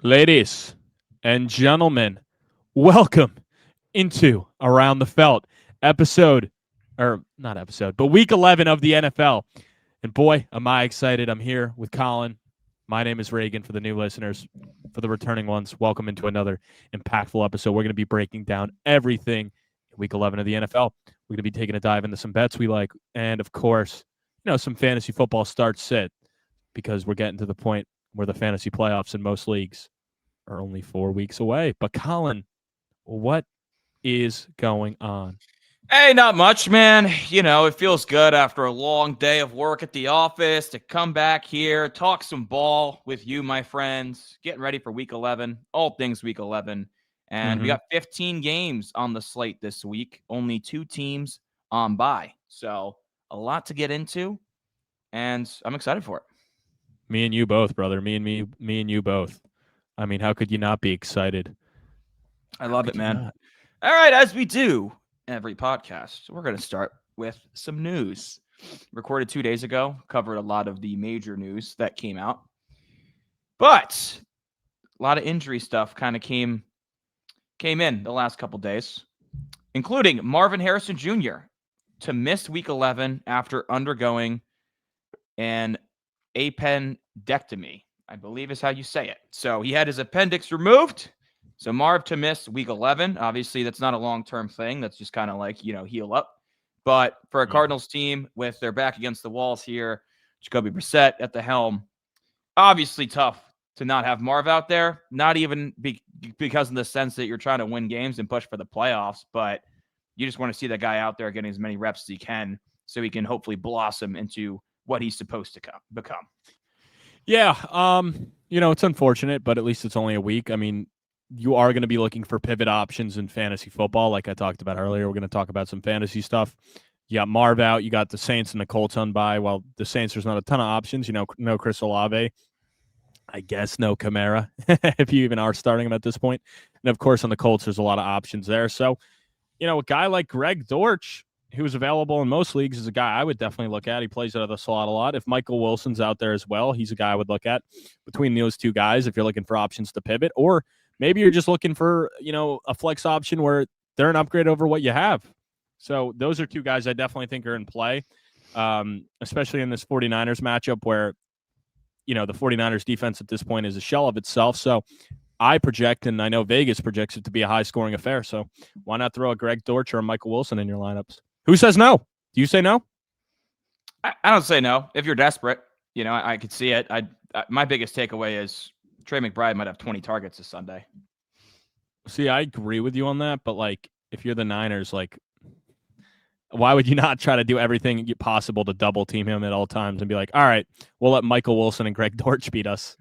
Ladies and gentlemen, welcome into Around the Felt episode, or not episode, but week 11 of the NFL. And boy, am I excited. I'm here with Colin. My name is Reagan for the new listeners. For the returning ones, welcome into another impactful episode. We're going to be breaking down everything in week 11 of the NFL. We're going to be taking a dive into some bets we like. And of course, some fantasy football starts sit because we're getting to the point where the fantasy playoffs in most leagues are only 4 weeks away. But Colin, what is going on? Hey, not much, man. It feels good after a long day of work at the office to come back here, talk some ball with you, my friends, getting ready for week 11, all things week 11. And we got 15 games on the slate this week, only two teams on bye. So a lot to get into, and I'm excited for it. Me and you both, brother. Me and you both. I mean, how could you not be excited? I love it, man. All right, as we do every podcast, we're going to start with some news. Recorded 2 days ago, covered a lot of the major news that came out. But a lot of injury stuff kind of came in the last couple days, including Marvin Harrison Jr. to miss week 11 after undergoing an appendectomy, I believe is how you say it. So he had his appendix removed. So Marv to miss week 11. Obviously, that's not a long-term thing. That's just kind of like, heal up. But for a Cardinals team with their back against the walls here, Jacoby Brissett at the helm, obviously tough to not have Marv out there. Not even because of the sense that you're trying to win games and push for the playoffs, but you just want to see that guy out there getting as many reps as he can so he can hopefully blossom into what he's supposed to become. Yeah, it's unfortunate, but at least it's only a week. I mean, you are going to be looking for pivot options in fantasy football, like I talked about earlier. We're going to talk about some fantasy stuff. You got Marv out. You got the Saints and the Colts on bye. Well, the Saints, there's not a ton of options. No Chris Olave. I guess no Kamara, if you even are starting him at this point. And, of course, on the Colts, there's a lot of options there. So, a guy like Greg Dortch, who's available in most leagues, is a guy I would definitely look at. He plays out of the slot a lot. If Michael Wilson's out there as well, he's a guy I would look at between those two guys if you're looking for options to pivot. Or maybe you're just looking for, a flex option where they're an upgrade over what you have. So those are two guys I definitely think are in play, especially in this 49ers matchup where, the 49ers defense at this point is a shell of itself. So I project, and I know Vegas projects it to be a high-scoring affair. So why not throw a Greg Dortch or a Michael Wilson in your lineups? Who says no? Do you say no? I don't say no. If you're desperate, I could see it. My biggest takeaway is Trey McBride might have 20 targets this Sunday. See, I agree with you on that, but if you're the Niners, why would you not try to do everything possible to double team him at all times and be like, all right, we'll let Michael Wilson and Greg Dortch beat us?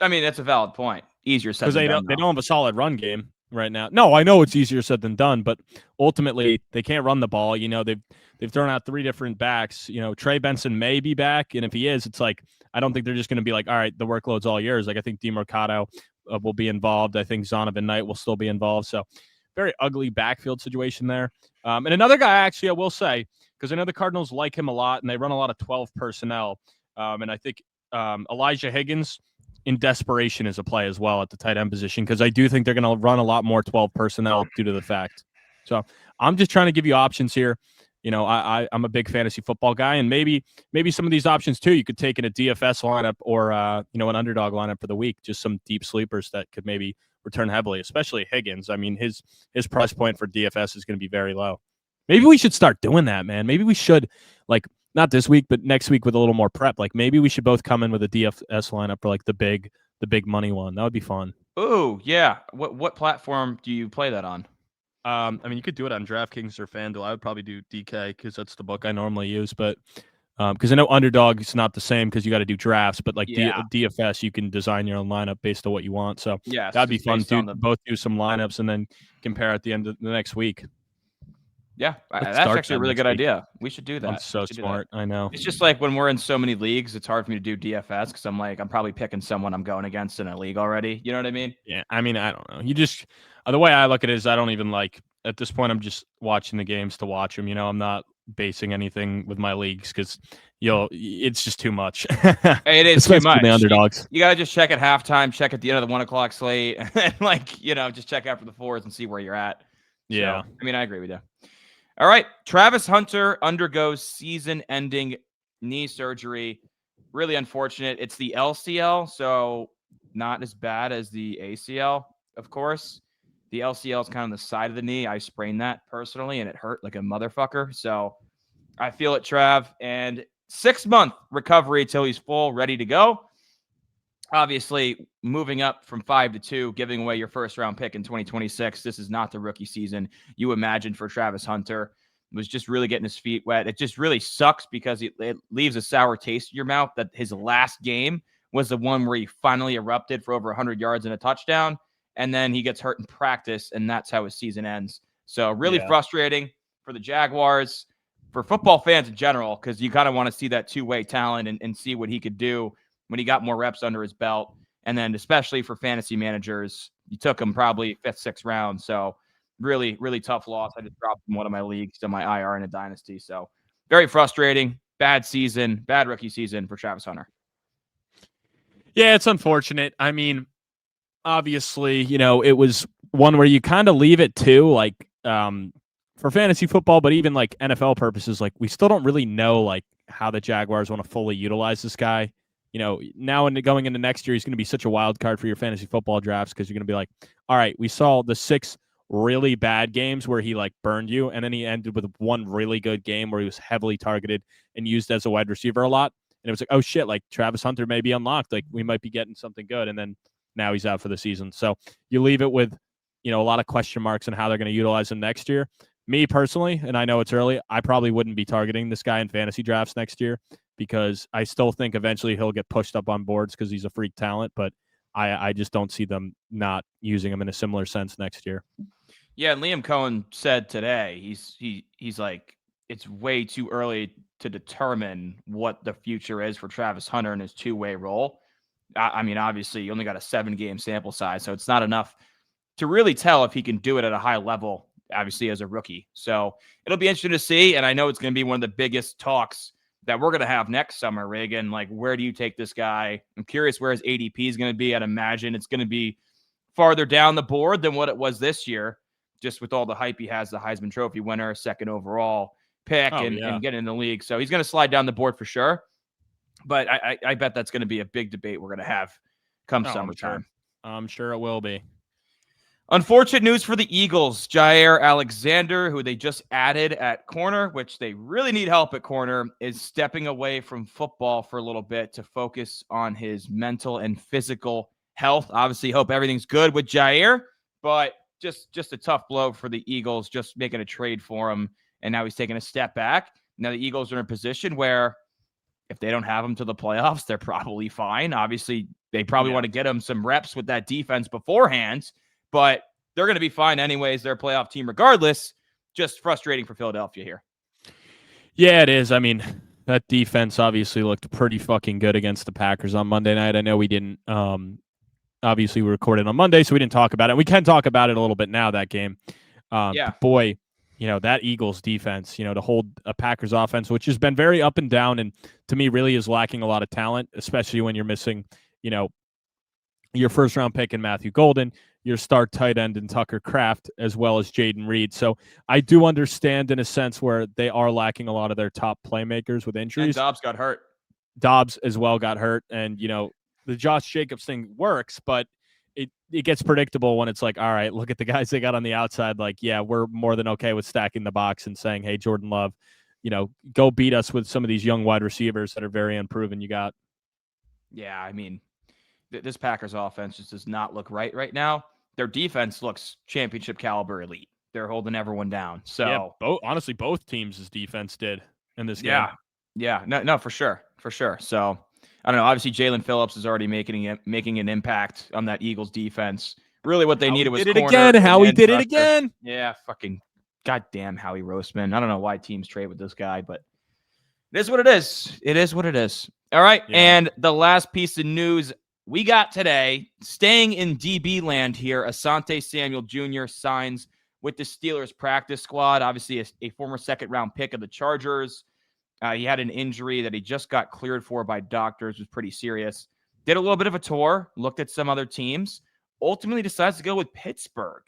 I mean, that's a valid point. Easier said than done. They don't have a solid run game right now. No, I know it's easier said than done, but ultimately they can't run the ball. They've thrown out three different backs. Trey Benson may be back, and if he is, it's like I don't think they're just going to be like, all right, the workload's all yours. I think DeMarcado will be involved. I think Zonovan Knight will still be involved. So very ugly backfield situation there. And another guy, actually, I will say, because I know the Cardinals like him a lot, and they run a lot of 12 personnel. And I think Elijah Higgins in desperation is a play as well at the tight end position, because I do think they're going to run a lot more 12 personnel due to the fact. So I'm just trying to give you options here. I'm a big fantasy football guy, and maybe some of these options too you could take in a DFS lineup or an underdog lineup for the week, just some deep sleepers that could maybe return heavily, especially Higgins. I mean, his price point for DFS is going to be very low. Maybe we should start doing that, man. Maybe we should, not this week, but next week with a little more prep. Maybe we should both come in with a DFS lineup for the big money one. That would be fun. Oh, yeah. What platform do you play that on? I mean, you could do it on DraftKings or FanDuel. I would probably do DK because that's the book I normally use. But because I know Underdog is not the same because you got to do drafts. But DFS, you can design your own lineup based on what you want. So that'd be fun to both do some lineups and then compare at the end of the next week. Yeah, that's actually a really good idea. We should do that. I'm so smart. I know. It's just like when we're in so many leagues, it's hard for me to do DFS because I'm probably picking someone I'm going against in a league already. You know what I mean? Yeah. I mean, I don't know. You just the way I look at it is I don't even at this point. I'm just watching the games to watch them. I'm not basing anything with my leagues because it's just too much. It is too much. The underdogs. You got to just check at halftime, check at the end of the 1:00 slate, and just check after the fours and see where you're at. Yeah. So, I mean, I agree with you. All right. Travis Hunter undergoes season-ending knee surgery. Really unfortunate. It's the LCL, so not as bad as the ACL, of course. The LCL is kind of on the side of the knee. I sprained that personally, and it hurt like a motherfucker. So I feel it, Trav. And 6-month recovery till he's full, ready to go. Obviously, moving up from 5 to 2, giving away your first-round pick in 2026. This is not the rookie season you imagined for Travis Hunter. It was just really getting his feet wet. It just really sucks because it leaves a sour taste in your mouth that his last game was the one where he finally erupted for over 100 yards and a touchdown, and then he gets hurt in practice, and that's how his season ends. So really frustrating for the Jaguars, for football fans in general, because you kind of want to see that two-way talent and see what he could do when he got more reps under his belt. And then especially for fantasy managers, you took him probably 5th, 6th round. So really, really tough loss. I just dropped in one of my leagues to my IR in a dynasty. So very frustrating. Bad season, bad rookie season for Travis Hunter. Yeah, it's unfortunate. I mean, obviously, it was one where you kind of leave it too, like for fantasy football, but even like NFL purposes, like we still don't really know like how the Jaguars want to fully utilize this guy. Now going into next year, he's going to be such a wild card for your fantasy football drafts because you're going to be like, all right, we saw the 6 really bad games where he like burned you, and then he ended with one really good game where he was heavily targeted and used as a wide receiver a lot. And it was like, oh shit, like Travis Hunter may be unlocked. Like we might be getting something good. And then now he's out for the season. So you leave it with, a lot of question marks on how they're going to utilize him next year. Me personally, and I know it's early, I probably wouldn't be targeting this guy in fantasy drafts next year because I still think eventually he'll get pushed up on boards because he's a freak talent. But I just don't see them not using him in a similar sense next year. Yeah, and Liam Cohen said today, he's like, it's way too early to determine what the future is for Travis Hunter in his two-way role. I mean, obviously, you only got a 7-game sample size, so it's not enough to really tell if he can do it at a high level, obviously, as a rookie. So it'll be interesting to see, and I know it's going to be one of the biggest talks that we're going to have next summer, Reagan. Like, where do you take this guy? I'm curious where his ADP is going to be. I'd imagine it's going to be farther down the board than what it was this year, just with all the hype he has, the Heisman Trophy winner, 2nd overall pick, and getting in the league. So he's going to slide down the board for sure. But I bet that's going to be a big debate we're going to have come summertime. I'm sure it will be. Unfortunate news for the Eagles. Jaire Alexander, who they just added at corner, which they really need help at corner, is stepping away from football for a little bit to focus on his mental and physical health. Obviously, hope everything's good with Jaire, but just a tough blow for the Eagles, just making a trade for him, and now he's taking a step back. Now the Eagles are in a position where if they don't have him to the playoffs, they're probably fine. Obviously, they probably want to get him some reps with that defense beforehand, but they're going to be fine anyways. They're a playoff team regardless. Just frustrating for Philadelphia here. Yeah, it is. I mean, that defense obviously looked pretty fucking good against the Packers on Monday night. I know we didn't obviously we recorded on Monday, so we didn't talk about it. We can talk about it a little bit now, that game. Boy, that Eagles defense, to hold a Packers offense, which has been very up and down, and to me really is lacking a lot of talent, especially when you're missing, your first-round pick in Matthew Golden, your star tight end in Tucker Kraft, as well as Jaden Reed. So I do understand in a sense where they are lacking a lot of their top playmakers with injuries. And Dobbs got hurt. Dobbs as well got hurt, and, the Josh Jacobs thing works, but it gets predictable when it's like, all right, look at the guys they got on the outside. Like, yeah, we're more than okay with stacking the box and saying, hey, Jordan Love, go beat us with some of these young wide receivers that are very unproven you got. Yeah, I mean, this Packers offense just does not look right now. Their defense looks championship caliber elite. They're holding everyone down. So honestly, both teams' defense did in this game. Yeah, no, for sure. So I don't know. Obviously, Jalen Phillips is already making an impact on that Eagles defense. Really, what they needed was Howie did it again. Yeah, fucking goddamn Howie Roseman. I don't know why teams trade with this guy, but it is what it is. It is what it is. All right, and the last piece of news we got today, staying in DB land here, Asante Samuel Jr. signs with the Steelers practice squad. Obviously, a former second-round pick of the Chargers. He had an injury that he just got cleared for by doctors. It was pretty serious. Did a little bit of a tour, looked at some other teams, ultimately decides to go with Pittsburgh.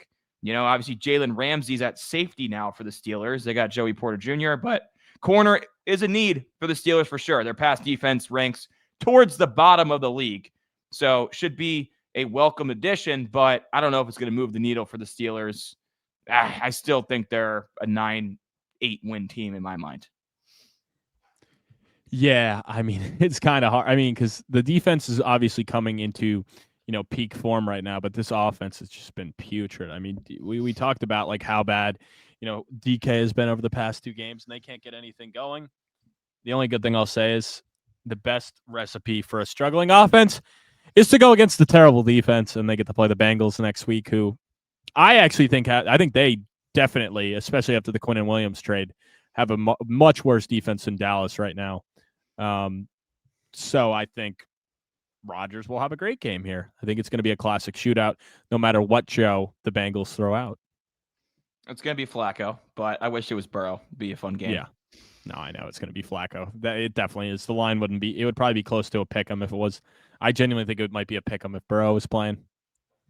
Obviously Jalen Ramsey's at safety now for the Steelers. They got Joey Porter Jr., but corner is a need for the Steelers for sure. Their pass defense ranks towards the bottom of the league. So should be a welcome addition, but I don't know if it's going to move the needle for the Steelers. I still think they're a 9-8 win team in my mind. Yeah, I mean, it's kind of hard. I mean, because the defense is obviously coming into, peak form right now, but this offense has just been putrid. I mean, we talked about like how bad, DK has been over the past 2 games, and they can't get anything going. The only good thing I'll say is the best recipe for a struggling offense is to go against the terrible defense, and they get to play the Bengals next week, who I actually think I think they definitely, especially after the Quinnen Williams trade, have a much worse defense than Dallas right now. So I think Rodgers will have a great game here. I think it's going to be a classic shootout, no matter what show the Bengals throw out. It's going to be Flacco, but I wish it was Burrow. It'd be a fun game. Yeah. No, I know it's going to be Flacco. It definitely is. The line wouldn't be. It would probably be close to a pick'em if it was. I genuinely think it might be a pick'em if Burrow was playing.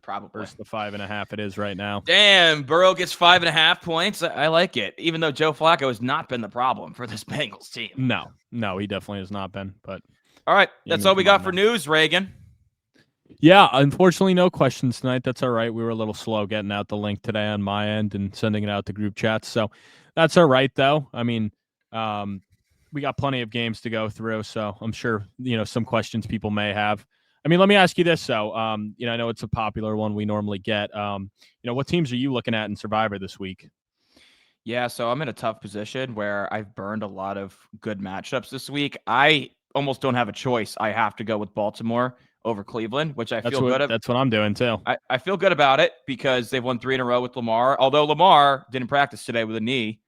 Probably. Versus the 5.5 it is right now. Damn, Burrow gets 5.5 points. I like it. Even though Joe Flacco has not been the problem for this Bengals team. No, he definitely has not been. But all right, that's all we got for news, Reagan. Yeah, unfortunately, no questions tonight. That's all right. We were a little slow getting out the link today on my end and sending it out to group chats. So that's all right, though. I mean, we got plenty of games to go through, so I'm sure, some questions people may have. I mean, let me ask you this, though. I know it's a popular one we normally get. What teams are you looking at in Survivor this week? Yeah, so I'm in a tough position where I've burned a lot of good matchups this week. I almost don't have a choice. I have to go with Baltimore over Cleveland, which I feel good about. That's what I'm doing, too. I feel good about it because they've won 3 in a row with Lamar. Although Lamar didn't practice today with a knee,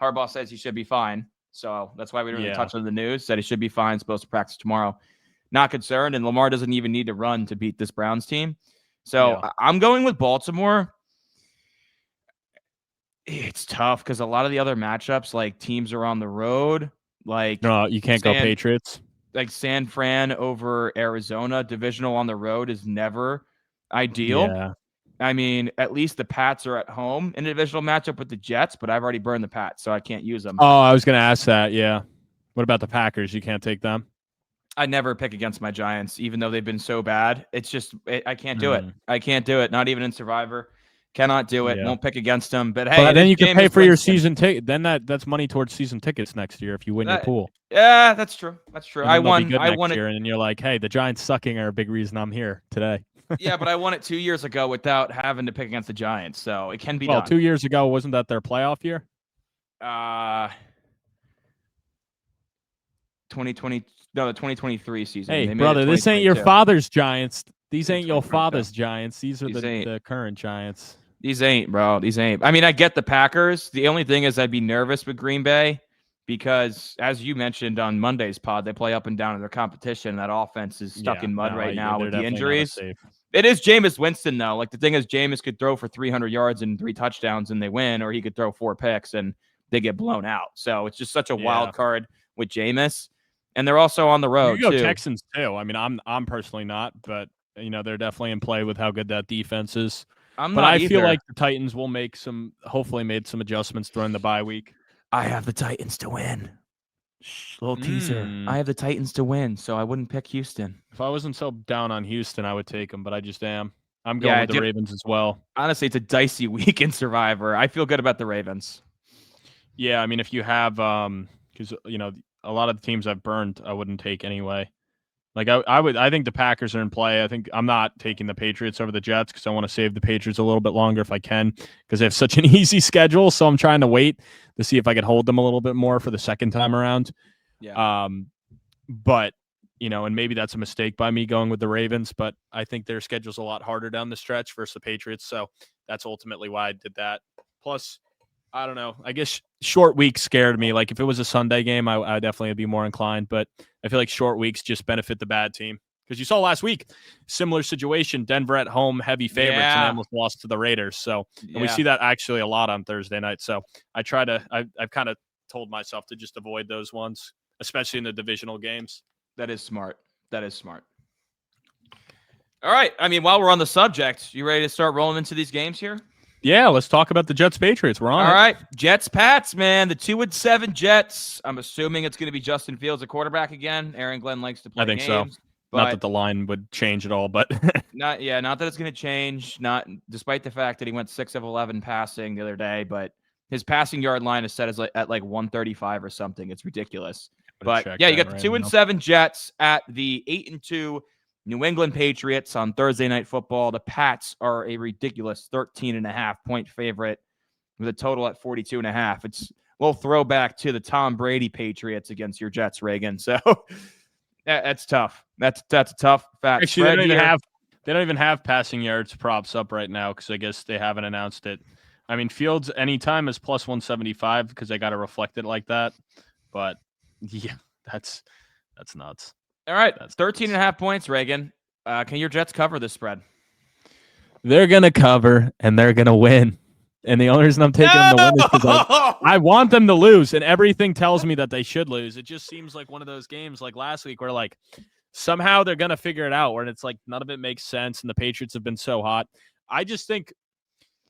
Harbaugh says he should be fine. So that's why we didn't really touch on the news. Said he should be fine, supposed to practice tomorrow. Not concerned, and Lamar doesn't even need to run to beat this Browns team. So I'm going with Baltimore. It's tough because a lot of the other matchups, like teams are on the road. Like no, you can't go Patriots. Like San Fran over Arizona, divisional on the road is never ideal. Yeah. I mean, at least the Pats are at home in a divisional matchup with the Jets, but I've already burned the Pats, so I can't use them. Oh, I was going to ask that, yeah. What about the Packers? You can't take them? I never pick against my Giants, even though they've been so bad. It's just I can't do it. I can't do it. Not even in Survivor. Cannot do it. Won't pick against them. But hey, then you can pay for your season ticket. Then that's money towards season tickets next year if you win your pool. Yeah, that's true. That's true. I won next year, and you're like, hey, the Giants sucking are a big reason I'm here today. Yeah, but I won it 2 years ago without having to pick against the Giants, so it can be done. Well, 2 years ago, wasn't that their playoff year? 2020. No, the 2023 season. Hey, brother, this ain't your father's Giants. These ain't your father's Giants. These are the current Giants. These ain't, bro. These ain't. I mean, I get the Packers. The only thing is I'd be nervous with Green Bay because, as you mentioned on Monday's pod, they play up and down in their competition. That offense is stuck in mud right now with the injuries. It is Jameis Winston, though. Like, the thing is, Jameis could throw for 300 yards and 3 touchdowns and they win, or he could throw 4 picks and they get blown out. So it's just such a wild card with Jameis. And they're also on the road, too. Texans, too. I mean, I'm personally not, but, they're definitely in play with how good that defense is. I feel like the Titans will hopefully made some adjustments during the bye week. I have the Titans to win. Little teaser. I have the Titans to win, so I wouldn't pick Houston. If I wasn't so down on Houston, I would take them, but I just am. I'm going with the Ravens as well. Honestly, it's a dicey week in Survivor. I feel good about the Ravens. Yeah, I mean, if you have, because, a lot of the teams I've burned, I wouldn't take anyway. Like I think the Packers are in play. I think I'm not taking the Patriots over the Jets because I want to save the Patriots a little bit longer if I can because they have such an easy schedule. So I'm trying to wait to see if I could hold them a little bit more for the second time around. Yeah. But and maybe that's a mistake by me going with the Ravens, but I think their schedule's a lot harder down the stretch versus the Patriots. So that's ultimately why I did that. Plus, I don't know. I guess short weeks scared me. Like if it was a Sunday game, I definitely would be more inclined. But I feel like short weeks just benefit the bad team Because you saw last week, similar situation, Denver at home, heavy favorites, and they almost lost to the Raiders. So, and we see that actually a lot on Thursday night. So I've kind of told myself to just avoid those ones, especially in the divisional games. That is smart. All right. I mean, while we're on the subject, you ready to start rolling into these games here? Yeah, let's talk about the Jets-Patriots. We're on All right. Jets-Pats, man. The 2-7 Jets. I'm assuming it's going to be Justin Fields, a quarterback again. Aaron Glenn likes to play games. I think so. Not that the line would change at all, but not that it's going to change. Not despite the fact that he went 6 of 11 passing the other day, but his passing yard line is set as at 135 or something. It's ridiculous. But yeah, you got the 2-7 Jets at the 8-2 New England Patriots on Thursday Night Football. The Pats are a ridiculous 13.5-point favorite with a total at 42.5. It's a little throwback to the Tom Brady Patriots against your Jets, Reagan. So that's tough. That's a tough fact. Actually, they don't even have passing yards props up right now because I guess they haven't announced it. I mean, Fields anytime is plus 175 because they got to reflect it like that. But yeah, that's nuts. All right, 13.5 points, Reagan. Can your Jets cover this spread? They're going to cover, and they're going to win. And the only reason I'm taking them to win is because I want them to lose, and everything tells me that they should lose. It just seems like one of those games like last week where, like, somehow they're going to figure it out, where it's like none of it makes sense, and the Patriots have been so hot. I just think,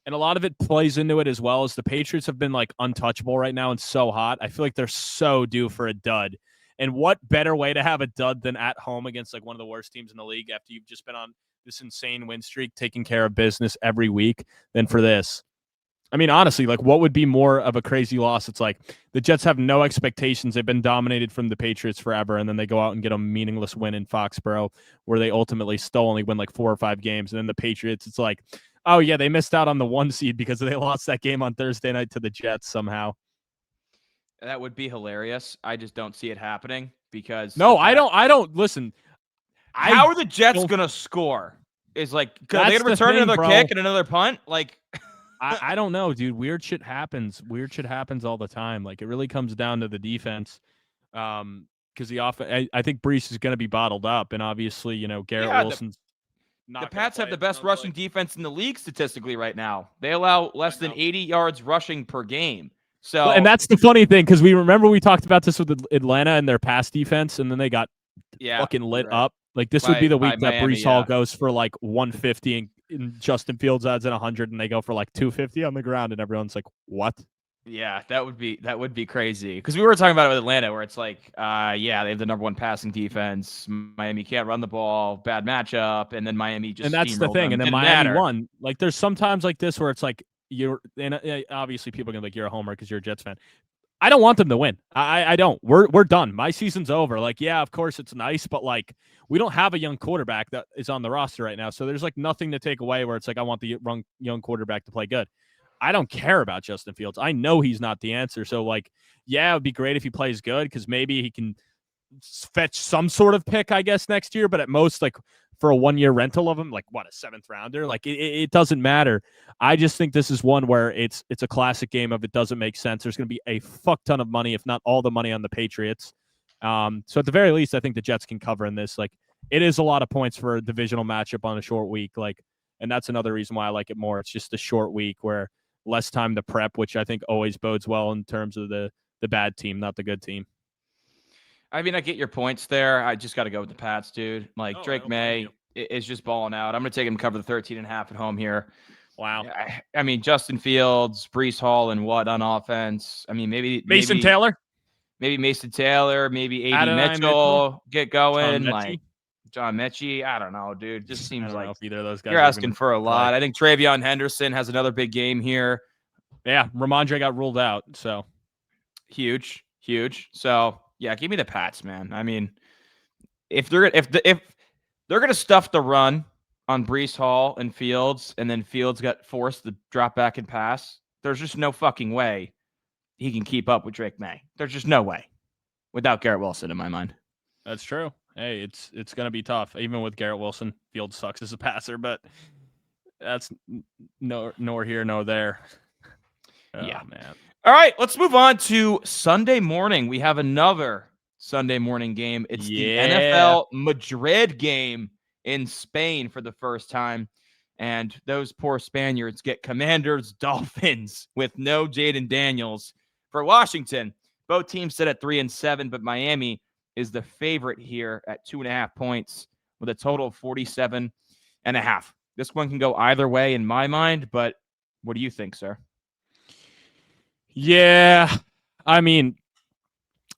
and a lot of it plays into it as well, as the Patriots have been, like, untouchable right now and so hot. I feel like they're so due for a dud. And what better way to have a dud than at home against like one of the worst teams in the league after you've just been on this insane win streak, taking care of business every week than for this? I mean, honestly, like what would be more of a crazy loss? It's like the Jets have no expectations. They've been dominated from the Patriots forever. And then they go out and get a meaningless win in Foxborough where they ultimately still only win like 4 or 5 games. And then the Patriots, it's like, oh yeah, they missed out on the 1 seed because they lost that game on Thursday night to the Jets somehow. That would be hilarious. I just don't see it happening because I don't listen. How are the Jets gonna score? Is like they gonna return another kick and another punt? Like I don't know, dude. Weird shit happens. Weird shit happens all the time. Like it really comes down to the defense. Because I think Breece is gonna be bottled up, and obviously, Garrett Wilson's the Pats have the best rushing defense in the league statistically right now. They allow less than 80 yards rushing per game. So, and that's the funny thing, because we talked about this with Atlanta and their pass defense, and then they got fucking lit up. Like this would be the week that Miami, Breece Hall goes for like 150 and Justin Fields adds in 100, and they go for like 250 on the ground, and everyone's like, "What?" Yeah, that would be crazy. Because we were talking about it with Atlanta, where it's like, they have the number 1 passing defense. Miami can't run the ball, bad matchup, and then Miami just and that's the thing, and then Miami won. Like there's sometimes like this where it's like. Obviously people are gonna be like you're a homer because you're a Jets fan. I don't want them to win. I don't. We're done. My season's over. Like, yeah, of course it's nice, but like we don't have a young quarterback that is on the roster right now. So there's like nothing to take away where it's like I want the young quarterback to play good. I don't care about Justin Fields. I know he's not the answer. So like, yeah, it would be great if he plays good because maybe he can fetch some sort of pick, I guess, next year. But at most, like for a 1-year rental of him, like what, a 7th rounder? Like it doesn't matter. I just think this is one where it's a classic game of it doesn't make sense. There's going to be a fuck ton of money, if not all the money, on the Patriots. So at the very least, I think the Jets can cover in this. Like it is a lot of points for a divisional matchup on a short week. Like, and that's another reason why I like it more. It's just a short week where less time to prep, which I think always bodes well in terms of the bad team, not the good team. I mean, I get your points there. I just got to go with the Pats, dude. Like Drake May is just balling out. I'm going to take him to cover the 13.5 at home here. Wow. I mean, Justin Fields, Breece Hall, and what on offense? I mean, maybe Taylor. Maybe Mason Taylor. Maybe A.D. Mitchell. Get going. John Mechie. I don't know, dude. Just seems like either of those guys you're asking for a lot. I think Travion Henderson has another big game here. Yeah, Ramondre got ruled out. So huge. So yeah, give me the Pats, man. I mean, if they're gonna stuff the run on Breece Hall and Fields, and then Fields got forced to drop back and pass, there's just no fucking way he can keep up with Drake May. There's just no way without Garrett Wilson in my mind. That's true. Hey, it's gonna be tough. Even with Garrett Wilson, Fields sucks as a passer, but that's nor here nor there. Yeah, man. All right, let's move on to Sunday morning. We have another Sunday morning game. It's the Yeah. NFL Madrid game in Spain for the first time. And those poor Spaniards get Commanders Dolphins with no Jaden Daniels. For Washington, both teams sit at 3-7, but Miami is the favorite here at 2.5 points with a total of 47.5. This one can go either way in my mind, but what do you think, sir? Yeah. I mean,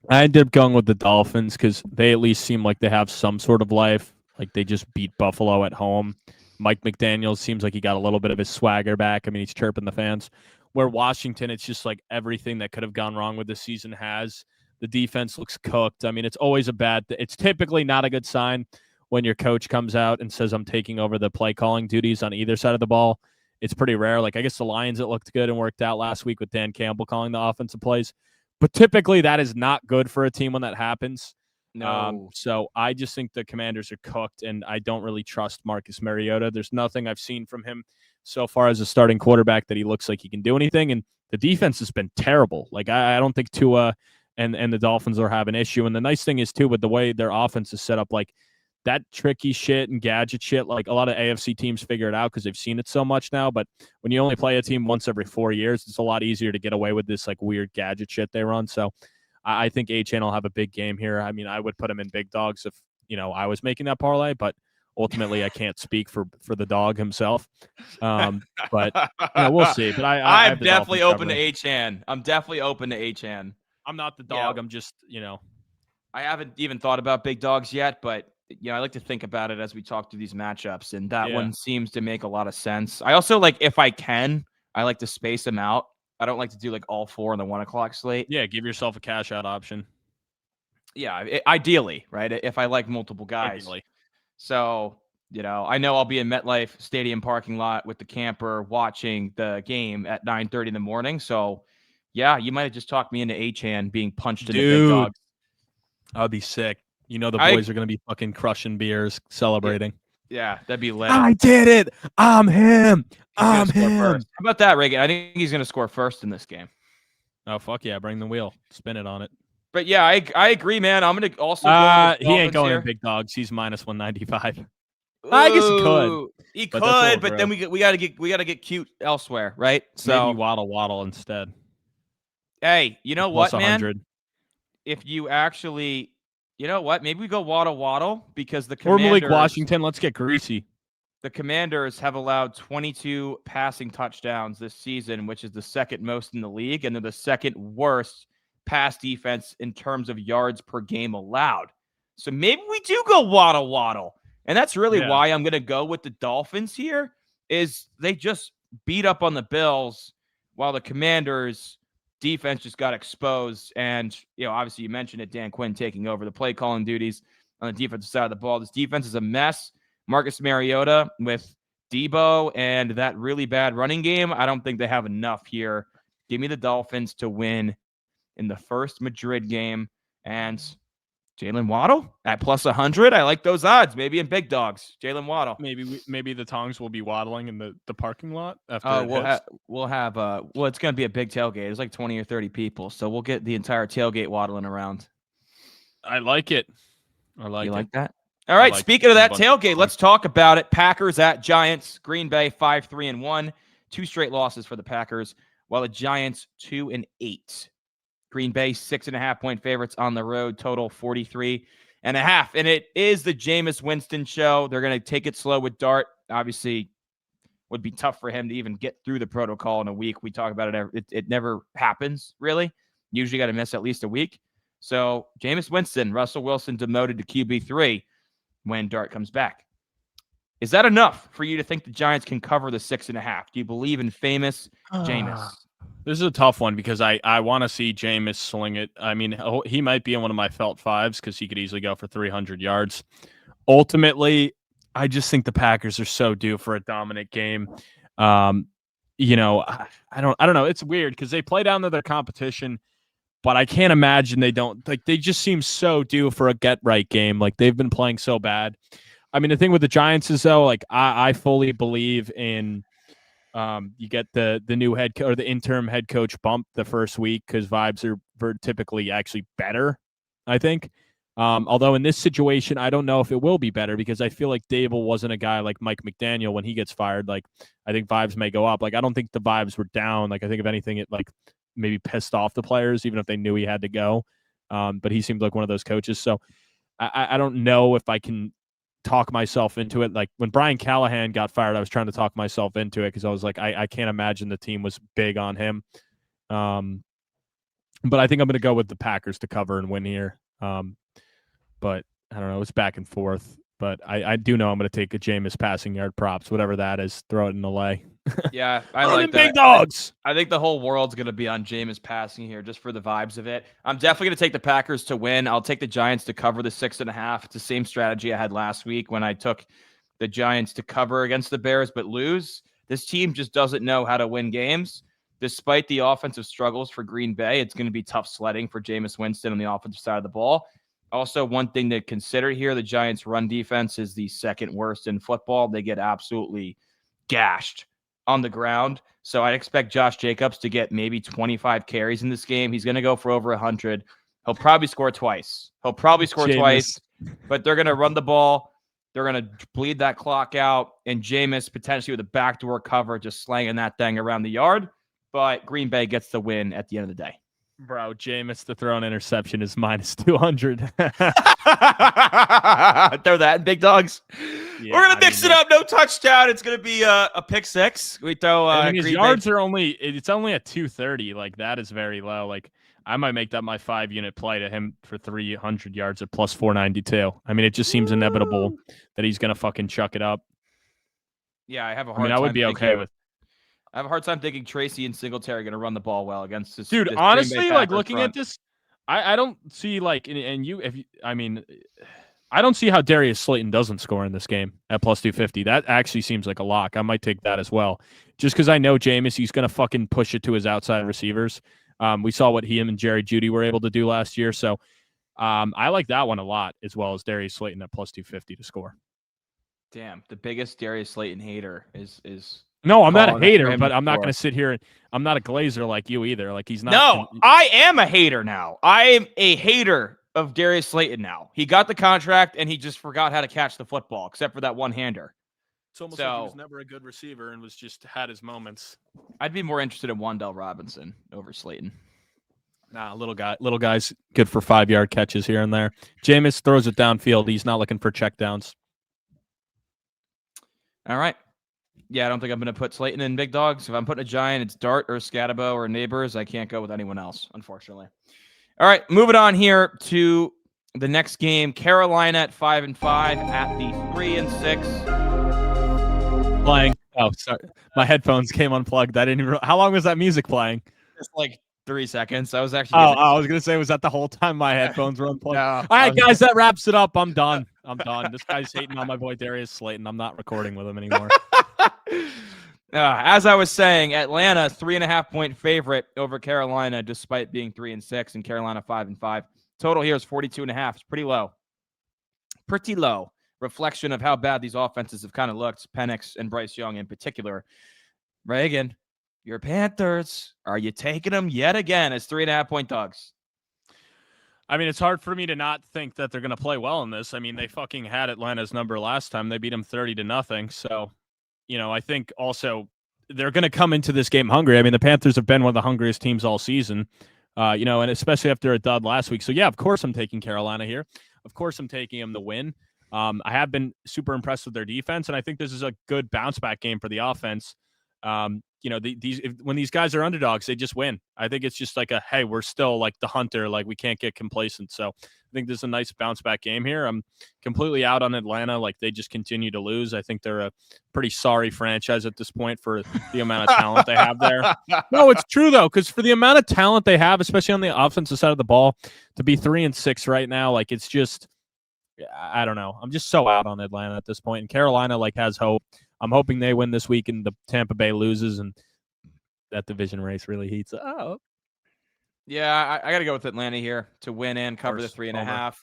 I ended up going with the Dolphins because they at least seem like they have some sort of life. Like they just beat Buffalo at home. Mike McDaniel seems like he got a little bit of his swagger back. I mean, he's chirping the fans. Where Washington, it's just like everything that could have gone wrong with this season has. The defense looks cooked. I mean, it's always it's typically not a good sign when your coach comes out and says, I'm taking over the play calling duties on either side of the ball. It's pretty rare. Like, I guess the Lions, it looked good and worked out last week with Dan Campbell calling the offensive plays. But typically that is not good for a team when that happens. No. So I just think the Commanders are cooked, and I don't really trust Marcus Mariota. There's nothing I've seen from him so far as a starting quarterback that he looks like he can do anything. And the defense has been terrible. Like I don't think Tua and the Dolphins will have an issue. And the nice thing is too, with the way their offense is set up, like that tricky shit and gadget shit, like a lot of AFC teams figure it out because they've seen it so much now. But when you only play a team once every 4 years, it's a lot easier to get away with this like weird gadget shit they run. So I think A-Chain will have a big game here. I mean, I would put him in big dogs if, I was making that parlay, but ultimately I can't speak for the dog himself. But we'll see. But I'm definitely open to A-Chan. I'm definitely open to A-Chan. I'm not the dog. Yeah. I'm just, I haven't even thought about big dogs yet, but I like to think about it as we talk through these matchups, and that one seems to make a lot of sense. I also if I can, I like to space them out. I don't like to do like all four on the 1 o'clock slate. Yeah, give yourself a cash out option. Yeah, ideally, right? If I like multiple guys. Ideally. So, I know I'll be in MetLife Stadium parking lot with the camper watching the game at 9:30 in the morning. So, yeah, you might have just talked me into A-Chan being punched in the big dogs. I'd be sick. The boys are going to be fucking crushing beers, celebrating. Yeah, that'd be lit. I did it. I'm him. I'm him. First. How about that, Reagan? I think he's going to score first in this game. Oh, fuck yeah. Bring the wheel. Spin it on it. But yeah, I agree, man. I'm going to also go he ain't going in big dogs. He's minus 195. I guess he could. He could, but then we got to get cute elsewhere, right? So maybe waddle instead. Hey, you know what, man? 100. If you actually, maybe we go waddle because the Commanders, or Malik Washington. Let's get greasy. The Commanders have allowed 22 passing touchdowns this season, which is the second most in the league, and they're the second worst pass defense in terms of yards per game allowed. So maybe we do go waddle. And that's really why I'm going to go with the Dolphins here, is they just beat up on the Bills while the Commanders defense just got exposed. And, obviously you mentioned it, Dan Quinn taking over the play calling duties on the defensive side of the ball. This defense is a mess. Marcus Mariota with Debo and that really bad running game, I don't think they have enough here. Give me the Dolphins to win in the first Madrid game. And Jalen Waddle at plus 100. I like those odds. Maybe in big dogs. Jalen Waddle. Maybe the Tongs will be waddling in the parking lot after. We'll have it's going to be a big tailgate. There's like 20 or 30 people, so we'll get the entire tailgate waddling around. I like it. You like that? All right. Speaking of that tailgate, let's talk about it. Packers at Giants. Green Bay 5-3-1. 2 straight losses for the Packers, while the Giants 2-8. Green Bay 6.5 point favorites on the road, total 43.5. And it is the Jameis Winston show. They're going to take it slow with Dart. Obviously, would be tough for him to even get through the protocol in a week. We talk about it. It never happens, really. Usually got to miss at least a week. So Jameis Winston, Russell Wilson demoted to QB3 when Dart comes back. Is that enough for you to think the Giants can cover the 6.5? Do you believe in famous Jameis? This is a tough one because I want to see Jameis sling it. I mean, he might be in one of my felt fives because he could easily go for 300 yards. Ultimately, I just think the Packers are so due for a dominant game. I don't know. It's weird because they play down to their competition, but I can't imagine they don't. Like, they just seem so due for a get-right game. Like, they've been playing so bad. I mean, the thing with the Giants is, though, like, I fully believe in you get the new head or the interim head coach bump the first week because vibes are typically actually better I think. Although in this situation, I don't know if it will be better because I feel like Daboll wasn't a guy like Mike McDaniel when he gets fired. Like, I think vibes may go up. Like, I don't think the vibes were down. Like, I think if anything, it like maybe pissed off the players, even if they knew he had to go. But he seemed like one of those coaches. So I don't know if I can talk myself into it. Like when Brian Callahan got fired, I was trying to talk myself into it because I was like, I can't imagine the team was big on him. But I think I'm going to go with the Packers to cover and win here. But I don't know. It's back and forth. But I do know I'm going to take a Jameis passing yard props, whatever that is. Throw it in the lay. Yeah, I like that. Big dogs. I think the whole world's going to be on Jameis passing here just for the vibes of it. I'm definitely going to take the Packers to win. I'll take the Giants to cover the 6.5. It's the same strategy I had last week when I took the Giants to cover against the Bears but lose. This team just doesn't know how to win games. Despite the offensive struggles for Green Bay, it's going to be tough sledding for Jameis Winston on the offensive side of the ball. Also, one thing to consider here, the Giants' run defense is the second worst in football. They get absolutely gashed on the ground. So I'd expect Josh Jacobs to get maybe 25 carries in this game. He's going to go for over 100. He'll probably score twice. But they're going to run the ball. They're going to bleed that clock out. And Jameis potentially with a backdoor cover, just slanging that thing around the yard. But Green Bay gets the win at the end of the day. Bro, Jameis to throw an interception is minus 200. Throw that in big dogs. Yeah, we're going to mix it up. No touchdown. It's going to be a pick six. We throw his yards are only at 230. Like, that is very low. Like, I might make that my 5-unit play to him for 300 yards at plus 492. I mean, it just seems inevitable that he's going to fucking chuck it up. Yeah, I have a hard time. I would be okay with. I have a hard time thinking Tracy and Singletary are going to run the ball well against this. Dude, this honestly, like looking front. at this, I don't see like, I don't see how Darius Slayton doesn't score in this game at plus 250. That actually seems like a lock. I might take that as well. Just because I know Jameis, he's going to fucking push it to his outside receivers. We saw what him and Jerry Jeudy were able to do last year. So I like that one a lot, as well as Darius Slayton at plus 250 to score. Damn, the biggest Darius Slayton hater is No, I'm not a hater, but I'm not going to sit here. I'm not a glazer like you either. Like he's not. No, I am a hater now. I am a hater of Darius Slayton now. He got the contract and he just forgot how to catch the football, except for that one-hander. It's almost like he was never a good receiver and was just had his moments. I'd be more interested in Wan'Dale Robinson over Slayton. Nah, little guy's good for 5-yard catches here and there. Jameis throws it downfield. He's not looking for checkdowns. All right. Yeah, I don't think I'm going to put Slayton in big dogs. If I'm putting a Giant, it's Dart or Scatabo or Neighbors. I can't go with anyone else, unfortunately. All right, moving on here to the next game. Carolina at 5-5 at the 3-6. Playing. Oh, sorry. My headphones came unplugged. I didn't even. How long was that music playing? Just like 3 seconds. I was actually. I was going to say, was that the whole time my headphones were unplugged? No, all right, guys, that wraps it up. I'm done. This guy's hating on my boy Darius Slayton. I'm not recording with him anymore. As I was saying, Atlanta 3.5-point favorite over Carolina, despite being 3-6, and Carolina 5-5. Total here is 42.5. It's pretty low. Pretty low. Reflection of how bad these offenses have kind of looked. Penix and Bryce Young in particular. Reagan, your Panthers, are you taking them yet again as 3.5-point dogs? I mean, it's hard for me to not think that they're going to play well in this. I mean, they fucking had Atlanta's number last time. They beat them 30-0. So, I think also they're going to come into this game hungry. I mean, the Panthers have been one of the hungriest teams all season, and especially after a dud last week. So, yeah, of course I'm taking Carolina here. Of course I'm taking them to win. I have been super impressed with their defense, and I think this is a good bounce-back game for the offense. When these guys are underdogs, they just win. I think it's just like hey, we're still like the hunter, like we can't get complacent. So I think this is a nice bounce back game here. I'm completely out on Atlanta. Like they just continue to lose. I think they're a pretty sorry franchise at this point for the amount of talent they have there. No, it's true though, because for the amount of talent they have, especially on the offensive side of the ball, to be 3-6 right now, like it's just, I don't know. I'm just so out on Atlanta at this point. And Carolina like has hope. I'm hoping they win this week and the Tampa Bay loses and that division race really heats up. Yeah, I got to go with Atlanta here to win and cover the 3.5.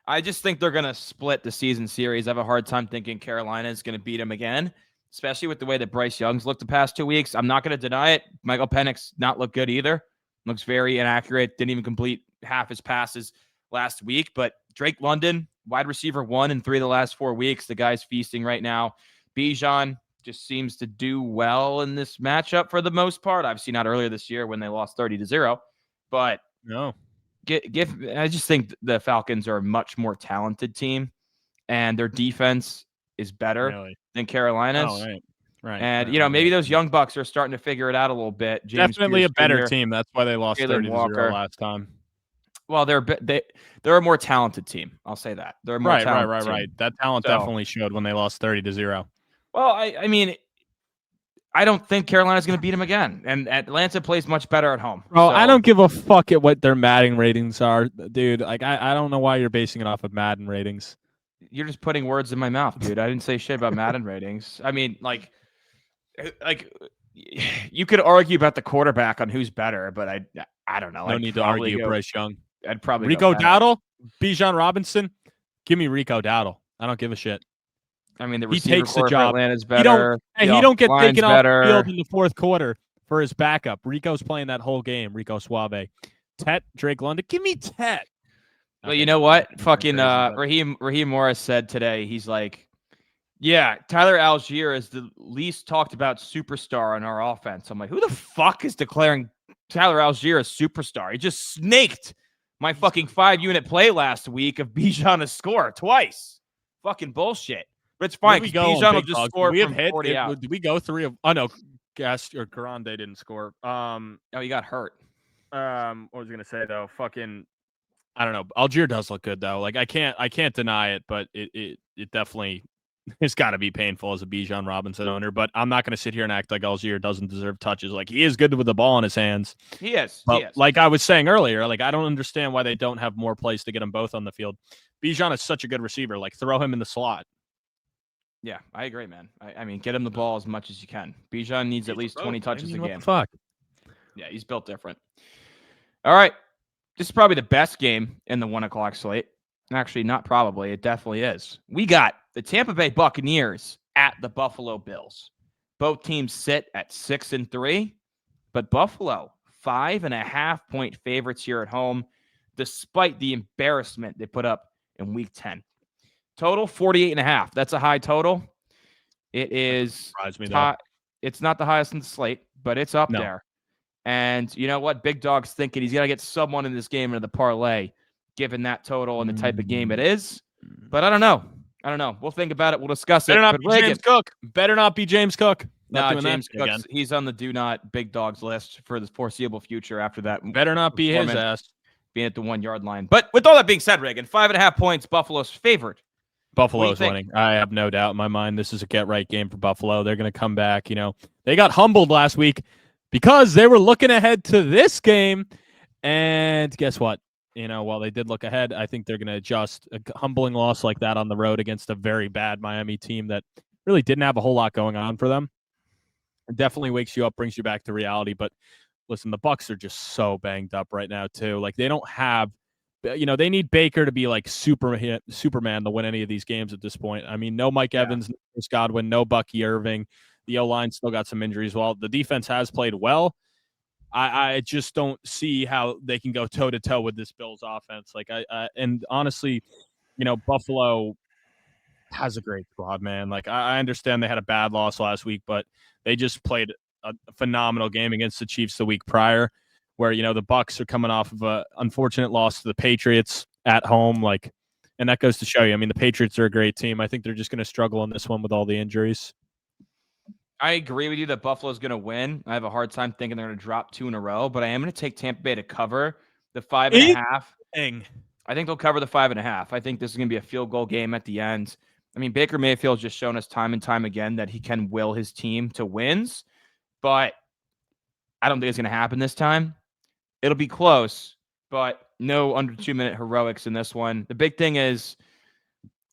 I just think they're going to split the season series. I have a hard time thinking Carolina is going to beat them again, especially with the way that Bryce Young's looked the past 2 weeks. I'm not going to deny it. Michael Penix not look good either. Looks very inaccurate. Didn't even complete half his passes. last week. But Drake London, wide receiver 1 in 3 of the last 4 weeks. The guy's feasting right now. Bijan just seems to do well in this matchup for the most part. Obviously not earlier this year when they lost 30-0, but no. I just think the Falcons are a much more talented team, and their defense is better than Carolina's. Oh, right. And maybe those young bucks are starting to figure it out a little bit. Definitely Pierce a better Jr., team. That's why they lost Jalen 30-0 last time. Well, they're a more talented team. I'll say that. They're a more talented team. Right. That talent definitely showed when they lost 30-0. Well, I mean, I don't think Carolina's going to beat them again, and Atlanta plays much better at home. Bro, I don't give a fuck at what their Madden ratings are, dude. Like, I don't know why you're basing it off of Madden ratings. You're just putting words in my mouth, dude. I didn't say shit about Madden ratings. I mean, like you could argue about the quarterback on who's better, but I don't know. No need to argue, Bryce Young. I'd probably Rico Dowdle, Bijan Robinson. Give me Rico Dowdle. I don't give a shit. I mean, the he receiver takes the job. Atlanta's better. He don't get taken off the field in the fourth quarter for his backup. Rico's playing that whole game. Rico Suave. Tet, Drake London. Give me Tet. Well, you know what? Fucking Raheem Morris said today, he's like, yeah, Tyler Algier is the least talked about superstar on our offense. I'm like, who the fuck is declaring Tyler Algier a superstar? He just snaked my fucking 5-unit play last week of Bijan to score twice. Fucking bullshit. But it's fine because Bijan will just score from 40 out. Did we go 3 of? Oh no, Gast or Grande didn't score. He got hurt. What was I gonna say though? Fucking, I don't know. Algier does look good though. Like I can't deny it, but it definitely it's got to be painful as a Bijan Robinson owner. But I'm not gonna sit here and act like Algier doesn't deserve touches. Like he is good with the ball in his hands. He is. But like I was saying earlier, like I don't understand why they don't have more plays to get them both on the field. Bijan is such a good receiver. Like throw him in the slot. Yeah, I agree, man. I mean, get him the ball as much as you can. Bijan needs at least 20 touches a game. What the fuck? Yeah, he's built different. All right. This is probably the best game in the 1 o'clock slate. Actually, not probably. It definitely is. We got the Tampa Bay Buccaneers at the Buffalo Bills. Both teams sit at 6-3, but Buffalo 5.5-point favorites here at home, despite the embarrassment they put up in Week 10. Total 48.5. That's a high total. It is. It's not the highest in the slate, but it's up there. And you know what? Big Dog's thinking he's got to get someone in this game into the parlay, given that total and the type of game it is. But I don't know. We'll think about it. We'll discuss it. Better not be James Cook. Better not be James Cook. No, James Cook. He's on the do not Big Dog's list for the foreseeable future after that. Better not be his ass. Being at the 1-yard line. But with all that being said, Reagan, 5.5 points, Buffalo's favored. Buffalo's winning. I have no doubt in my mind. This is a get-right game for Buffalo. They're going to come back. They got humbled last week because they were looking ahead to this game. And guess what? While they did look ahead, I think they're going to adjust. A humbling loss like that on the road against a very bad Miami team that really didn't have a whole lot going on for them. It definitely wakes you up, brings you back to reality. But listen, the Bucs are just so banged up right now, too. Like, they don't have they need Baker to be like Superman to win any of these games at this point. I mean, no Mike Evans, no Chris Godwin, no Bucky Irving. The O-line still got some injuries. While the defense has played well, I just don't see how they can go toe-to-toe with this Bills offense. And honestly, Buffalo has a great squad, man. Like, I understand they had a bad loss last week, but they just played a phenomenal game against the Chiefs the week prior, where, the Bucs are coming off of a unfortunate loss to the Patriots at home. And that goes to show you, I mean, the Patriots are a great team. I think they're just going to struggle in this one with all the injuries. I agree with you that Buffalo's going to win. I have a hard time thinking they're going to drop 2 in a row, but I am going to take Tampa Bay to cover the 5.5. I think they'll cover the 5.5. I think this is going to be a field goal game at the end. I mean, Baker Mayfield's just shown us time and time again that he can will his team to wins, but I don't think it's going to happen this time. It'll be close, but no under 2-minute heroics in this one. The big thing is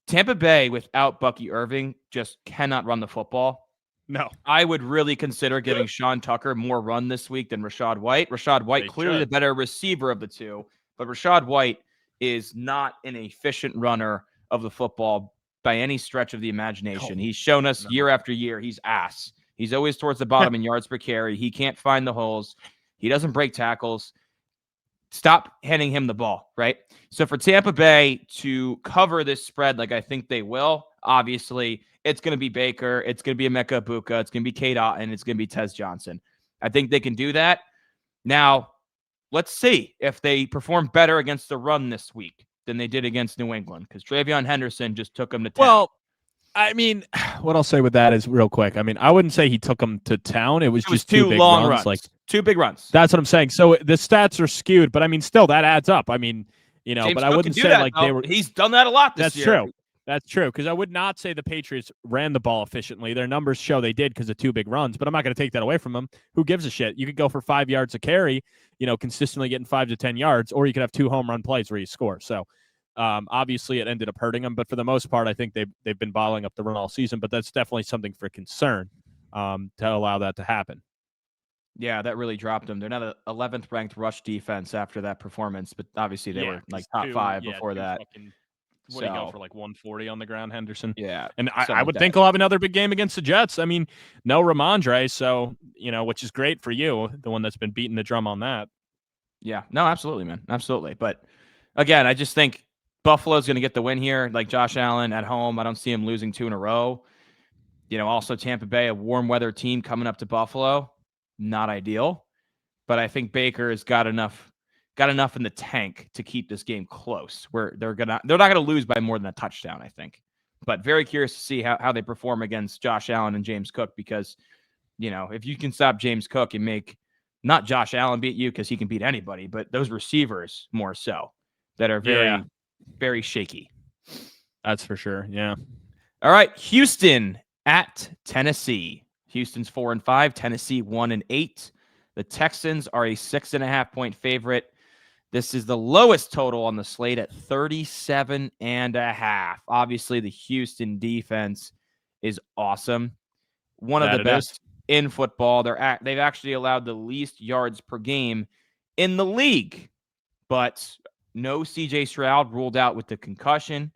Tampa Bay without Bucky Irving just cannot run the football. No. I would really consider giving Sean Tucker more run this week than Rashad White. Rashad White clearly the better receiver of the two, but Rashad White is not an efficient runner of the football by any stretch of the imagination. He's shown us year after year he's ass. He's always towards the bottom in yards per carry. He can't find the holes. He doesn't break tackles. stop handing him the ball, right? So for Tampa Bay to cover this spread like I think they will, obviously, it's going to be Baker, it's going to be Emeka Egbuka, it's going to be Cade Otton, it's going to be Tez Johnson. I think they can do that. Now, let's see if they perform better against the run this week than they did against New England, because Travion Henderson just took them to town. Well, I mean, what I'll say with that is real quick. I mean, I wouldn't say he took them to town. It was just two big long runs. Like 2 big runs. That's what I'm saying. So the stats are skewed, but I mean, still that adds up. I mean, James but I Cook wouldn't can say do that, like though. they were. He's done that a lot this year. That's true. That's true. Because I would not say the Patriots ran the ball efficiently. Their numbers show they did because of 2 big runs, but I'm not going to take that away from them. Who gives a shit? You could go for 5 yards a carry, consistently getting 5 to 10 yards, or you could have 2 home run plays where you score. So obviously it ended up hurting them, but for the most part, I think they've been bottling up the run all season, but that's definitely something for concern to allow that to happen. Yeah, that really dropped them. They're not an 11th ranked rush defense after that performance, but obviously they were like top 5 before that. What do you go for, like 140 on the ground, Henderson? Yeah. And I would think he'll have another big game against the Jets. I mean, no Ramondre, so, which is great for you, the one that's been beating the drum on that. Yeah. No, absolutely, man. Absolutely. But again, I just think Buffalo's going to get the win here. Like Josh Allen at home, I don't see him losing 2 in a row. Also Tampa Bay, a warm weather team coming up to Buffalo. Not ideal, but I think Baker has got enough in the tank to keep this game close, where they're not gonna lose by more than a touchdown, I think. But very curious to see how they perform against Josh Allen and James Cook, because if you can stop James Cook and make not Josh Allen beat you, because he can beat anybody, but those receivers more so that are very very shaky. That's for sure. Yeah. All right, Houston at Tennessee. Houston's 4-5, Tennessee 1-8. The Texans are a 6.5-point favorite. This is the lowest total on the slate at 37.5. Obviously, the Houston defense is awesome. One of the best in football. They've actually allowed the least yards per game in the league, but no CJ Stroud, ruled out with the concussion.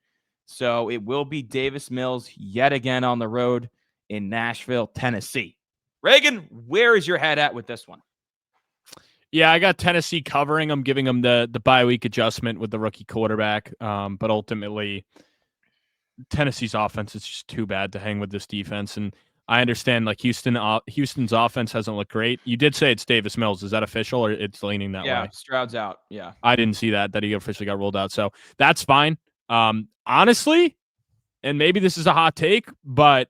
So it will be Davis Mills yet again on the road in Nashville, Tennessee. Reagan, where is your head at with this one? Yeah, I got Tennessee covering. I'm giving them the bye week adjustment with the rookie quarterback. But ultimately, Tennessee's offense is just too bad to hang with this defense. And I understand like Houston's offense hasn't looked great. You did say it's Davis Mills. Is that official, or it's leaning that way? Yeah, Stroud's out. Yeah. I didn't see that he officially got ruled out. So that's fine. Honestly, and maybe this is a hot take, but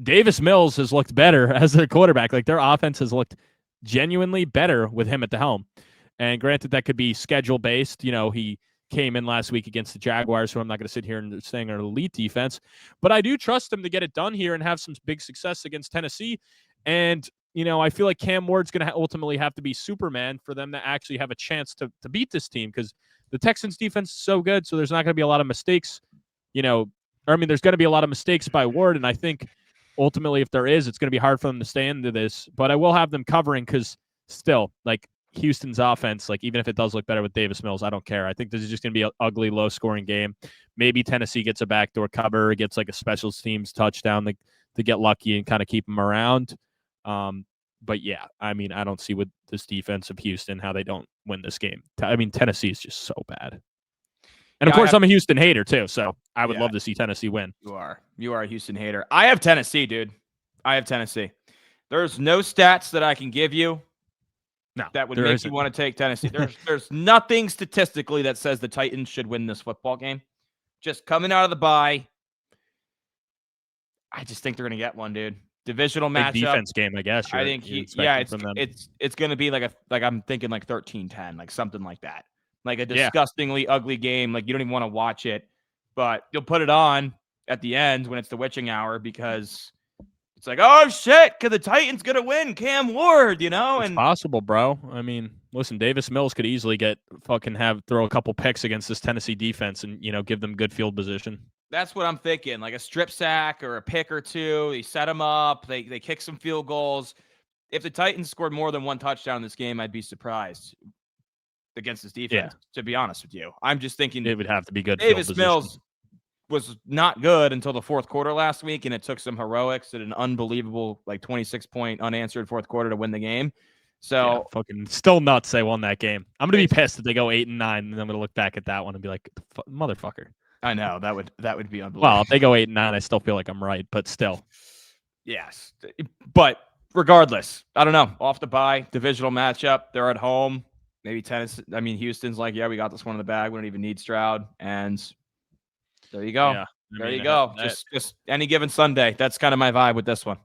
Davis Mills has looked better as their quarterback. Like their offense has looked genuinely better with him at the helm. And granted, that could be schedule based. He came in last week against the Jaguars, so I'm not going to sit here and saying are an elite defense, but I do trust him to get it done here and have some big success against Tennessee. And, I feel like Cam Ward's going to ultimately have to be Superman for them to actually have a chance to beat this team, because the Texans defense is so good. So there's not going to be a lot of mistakes, there's going to be a lot of mistakes by Ward. And I think ultimately, if there is, it's going to be hard for them to stay into this, but I will have them covering, because still, like Houston's offense, like even if it does look better with Davis Mills, I don't care. I think this is just going to be an ugly, low-scoring game. Maybe Tennessee gets a backdoor cover, gets like a special teams touchdown to get lucky and kind of keep them around. But yeah, I mean, I don't see with this defense of Houston how they don't win this game. I mean, Tennessee is just so bad. And of course, I'm a Houston hater too, so I would love to see Tennessee win. You are a Houston hater. I have Tennessee, dude. I have Tennessee. There's no stats that I can give you that would make you want to take Tennessee. There's nothing statistically that says the Titans should win this football game. Just coming out of the bye, I just think they're going to get one, dude. Divisional matchup. Defense game, I guess. I think it's going to be like I'm thinking like 13-10, like something like that. Like a disgustingly ugly game. Like you don't even want to watch it, but you'll put it on at the end when it's the witching hour, because it's like, oh shit, could the Titans gonna win? Cam Ward, It's possible, bro. I mean, listen, Davis Mills could easily throw a couple picks against this Tennessee defense and give them good field position. That's what I'm thinking, like a strip sack or a pick or two. They set them up. They kick some field goals. If the Titans scored more than one touchdown in this game, I'd be surprised against this defense, to be honest with you. I'm just thinking it would have to be good. Davis Mills was not good until the fourth quarter last week, and it took some heroics at an unbelievable 26-point unanswered fourth quarter to win the game. So fucking still nuts they won that game. I'm going to be pissed if they go 8-9, and then I'm going to look back at that one and be like, motherfucker. I know that would be unbelievable. Well, if they go 8-9, I still feel like I'm right, but still. Yes. But regardless, I don't know. Off the bye, divisional matchup. They're at home. Maybe Tennessee. I mean, Houston's like, yeah, we got this one in the bag. We don't even need Stroud. And there you go. Yeah, there you go. Just any given Sunday. That's kind of my vibe with this one.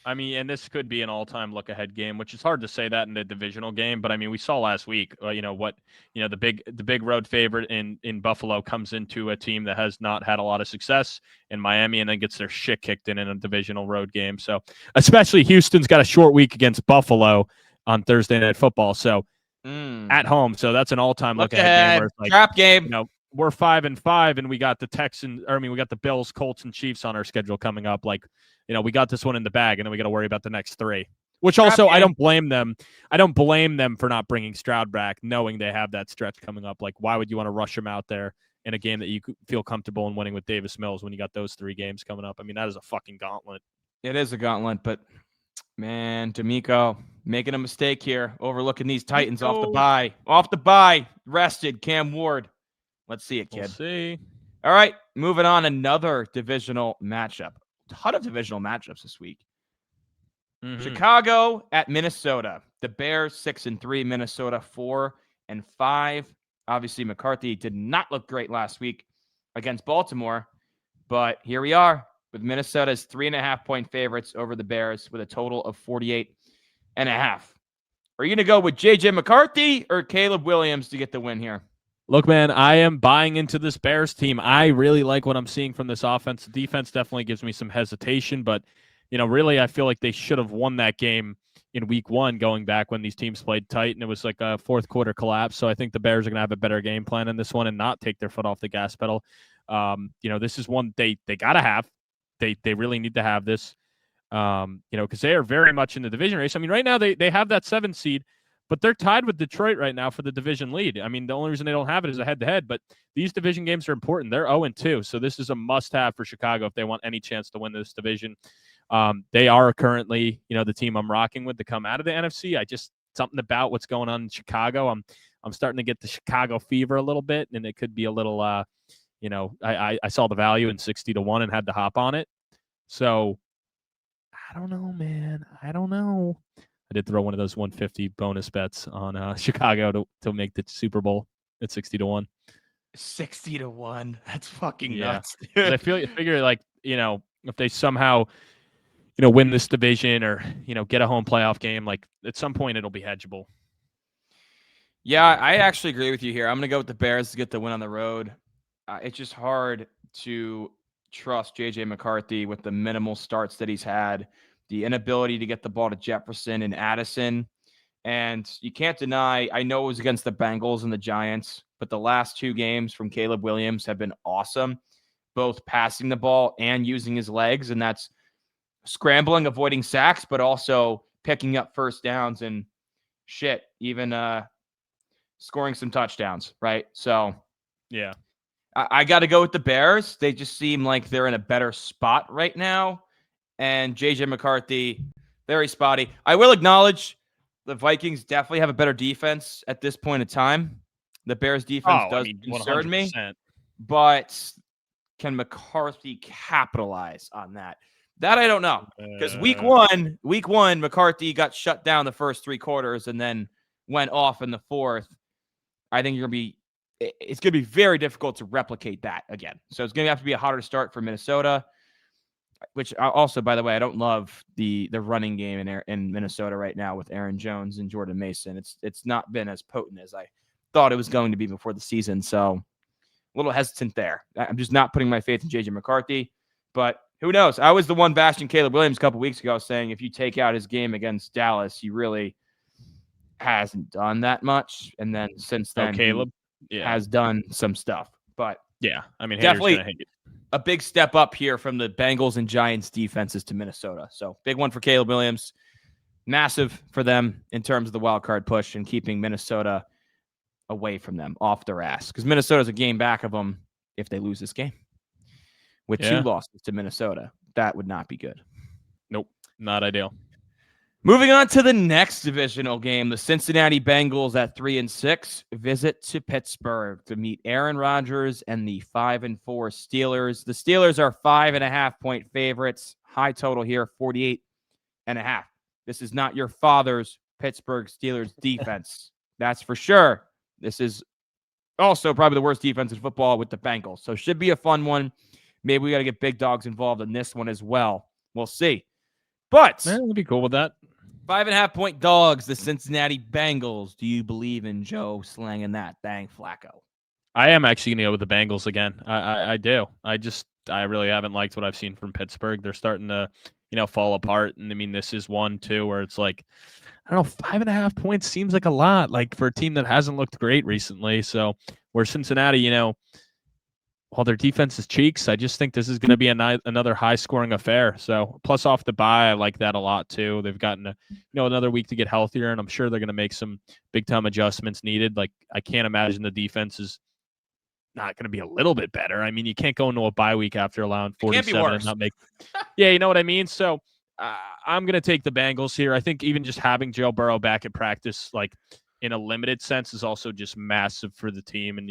I mean, and this could be an all-time look-ahead game, which is hard to say that in the divisional game. But I mean, we saw last week, the big road favorite in Buffalo comes into a team that has not had a lot of success in Miami, and then gets their shit kicked in a divisional road game. So, especially Houston's got a short week against Buffalo on Thursday Night Football, so at home. So that's an all-time look-ahead game. Where it's like, trap game. We're 5-5, and we got we got the Bills, Colts, and Chiefs on our schedule coming up. Like, we got this one in the bag, and then we got to worry about the next three. Which also, I don't blame them. I don't blame them for not bringing Stroud back, knowing they have that stretch coming up. Like, why would you want to rush him out there in a game that you feel comfortable in winning with Davis Mills when you got those 3 games coming up? I mean, that is a fucking gauntlet. It is a gauntlet, but man, D'Amico making a mistake here, overlooking these Titans off the bye. Rested Cam Ward. Let's see it, kid. We'll see. All right, moving on. Another divisional matchup. Ton of divisional matchups this week. Mm-hmm. Chicago at Minnesota. The Bears 6-3, Minnesota 4-5. Obviously, McCarthy did not look great last week against Baltimore, but here we are with Minnesota's 3.5-point favorites over the Bears with a total of 48.5. Are you going to go with JJ McCarthy or Caleb Williams to get the win here? Look, man, I am buying into this Bears team. I really like what I'm seeing from this offense. The defense definitely gives me some hesitation, but, really I feel like they should have won that game in week 1 going back when these teams played tight, and it was like a fourth quarter collapse. So I think the Bears are going to have a better game plan in this one and not take their foot off the gas pedal. This is one they got to have. They really need to have this, because they are very much in the division race. I mean, right now they have that 7 seed, but they're tied with Detroit right now for the division lead. I mean, the only reason they don't have it is a head-to-head, but these division games are important. They're 0-2, so this is a must-have for Chicago if they want any chance to win this division. They are currently, the team I'm rocking with to come out of the NFC. Something about what's going on in Chicago. I'm starting to get the Chicago fever a little bit, and it could be a little, I saw the value in 60-1 and had to hop on it. So I don't know, man. I don't know. I did throw one of those 150 bonus bets on Chicago to make the Super Bowl at 60-1. 60-1. That's fucking nuts. I figure like, if they somehow, win this division or, get a home playoff game, like at some point it'll be hedgeable. Yeah, I actually agree with you here. I'm going to go with the Bears to get the win on the road. It's just hard to trust JJ McCarthy with the minimal starts that he's had. The inability to get the ball to Jefferson and Addison. And you can't deny, I know it was against the Bengals and the Giants, but the last 2 games from Caleb Williams have been awesome, both passing the ball and using his legs. And that's scrambling, avoiding sacks, but also picking up first downs and even scoring some touchdowns, right? So, yeah, I got to go with the Bears. They just seem like they're in a better spot right now. And JJ McCarthy, very spotty. I will acknowledge the Vikings definitely have a better defense at this point in time. The Bears defense does concern me. But can McCarthy capitalize on that? That I don't know. Because week one, McCarthy got shut down the first 3 quarters and then went off in the fourth. I think it's going to be very difficult to replicate that again. So it's going to have to be a hotter start for Minnesota. Which also, by the way, I don't love the running game in Minnesota right now with Aaron Jones and Jordan Mason. It's not been as potent as I thought it was going to be before the season. So a little hesitant there. I'm just not putting my faith in JJ McCarthy. But who knows? I was the one bashing Caleb Williams a couple weeks ago saying if you take out his game against Dallas, he really hasn't done that much. And then since then, Caleb has done some stuff. But yeah, I mean, definitely a big step up here from the Bengals and Giants defenses to Minnesota. So big one for Caleb Williams. Massive for them in terms of the wild card push and keeping Minnesota away from them, off their ass. Because Minnesota's a game back of them if they lose this game. With 2 losses to Minnesota, that would not be good. Nope, not ideal. Moving on to the next divisional game, the Cincinnati Bengals at 3-6 visit to Pittsburgh to meet Aaron Rodgers and the 5-4 Steelers. The Steelers are 5.5-point favorites. High total here, 48.5. This is not your father's Pittsburgh Steelers defense. That's for sure. This is also probably the worst defense in football with the Bengals. So should be a fun one. Maybe we got to get big dogs involved in this one as well. We'll see. But I'd be cool with that. 5.5-point dogs, the Cincinnati Bengals. Do you believe in Joe slanging that dang Flacco? I am actually going to go with the Bengals again. I do. I really haven't liked what I've seen from Pittsburgh. They're starting to, fall apart. And I mean, this is 1-2 where it's like, I don't know, 5.5 points seems like a lot, like for a team that hasn't looked great recently. So where Cincinnati, while their defense is cheeks, I just think this is going to be another high-scoring affair. So plus off the bye, I like that a lot too. They've gotten another week to get healthier, and I'm sure they're going to make some big-time adjustments needed. Like I can't imagine the defense is not going to be a little bit better. I mean, you can't go into a bye week after allowing 47 and not make. Yeah, you know what I mean. So I'm going to take the Bengals here. I think even just having Joe Burrow back at practice, like in a limited sense, is also just massive for the team, and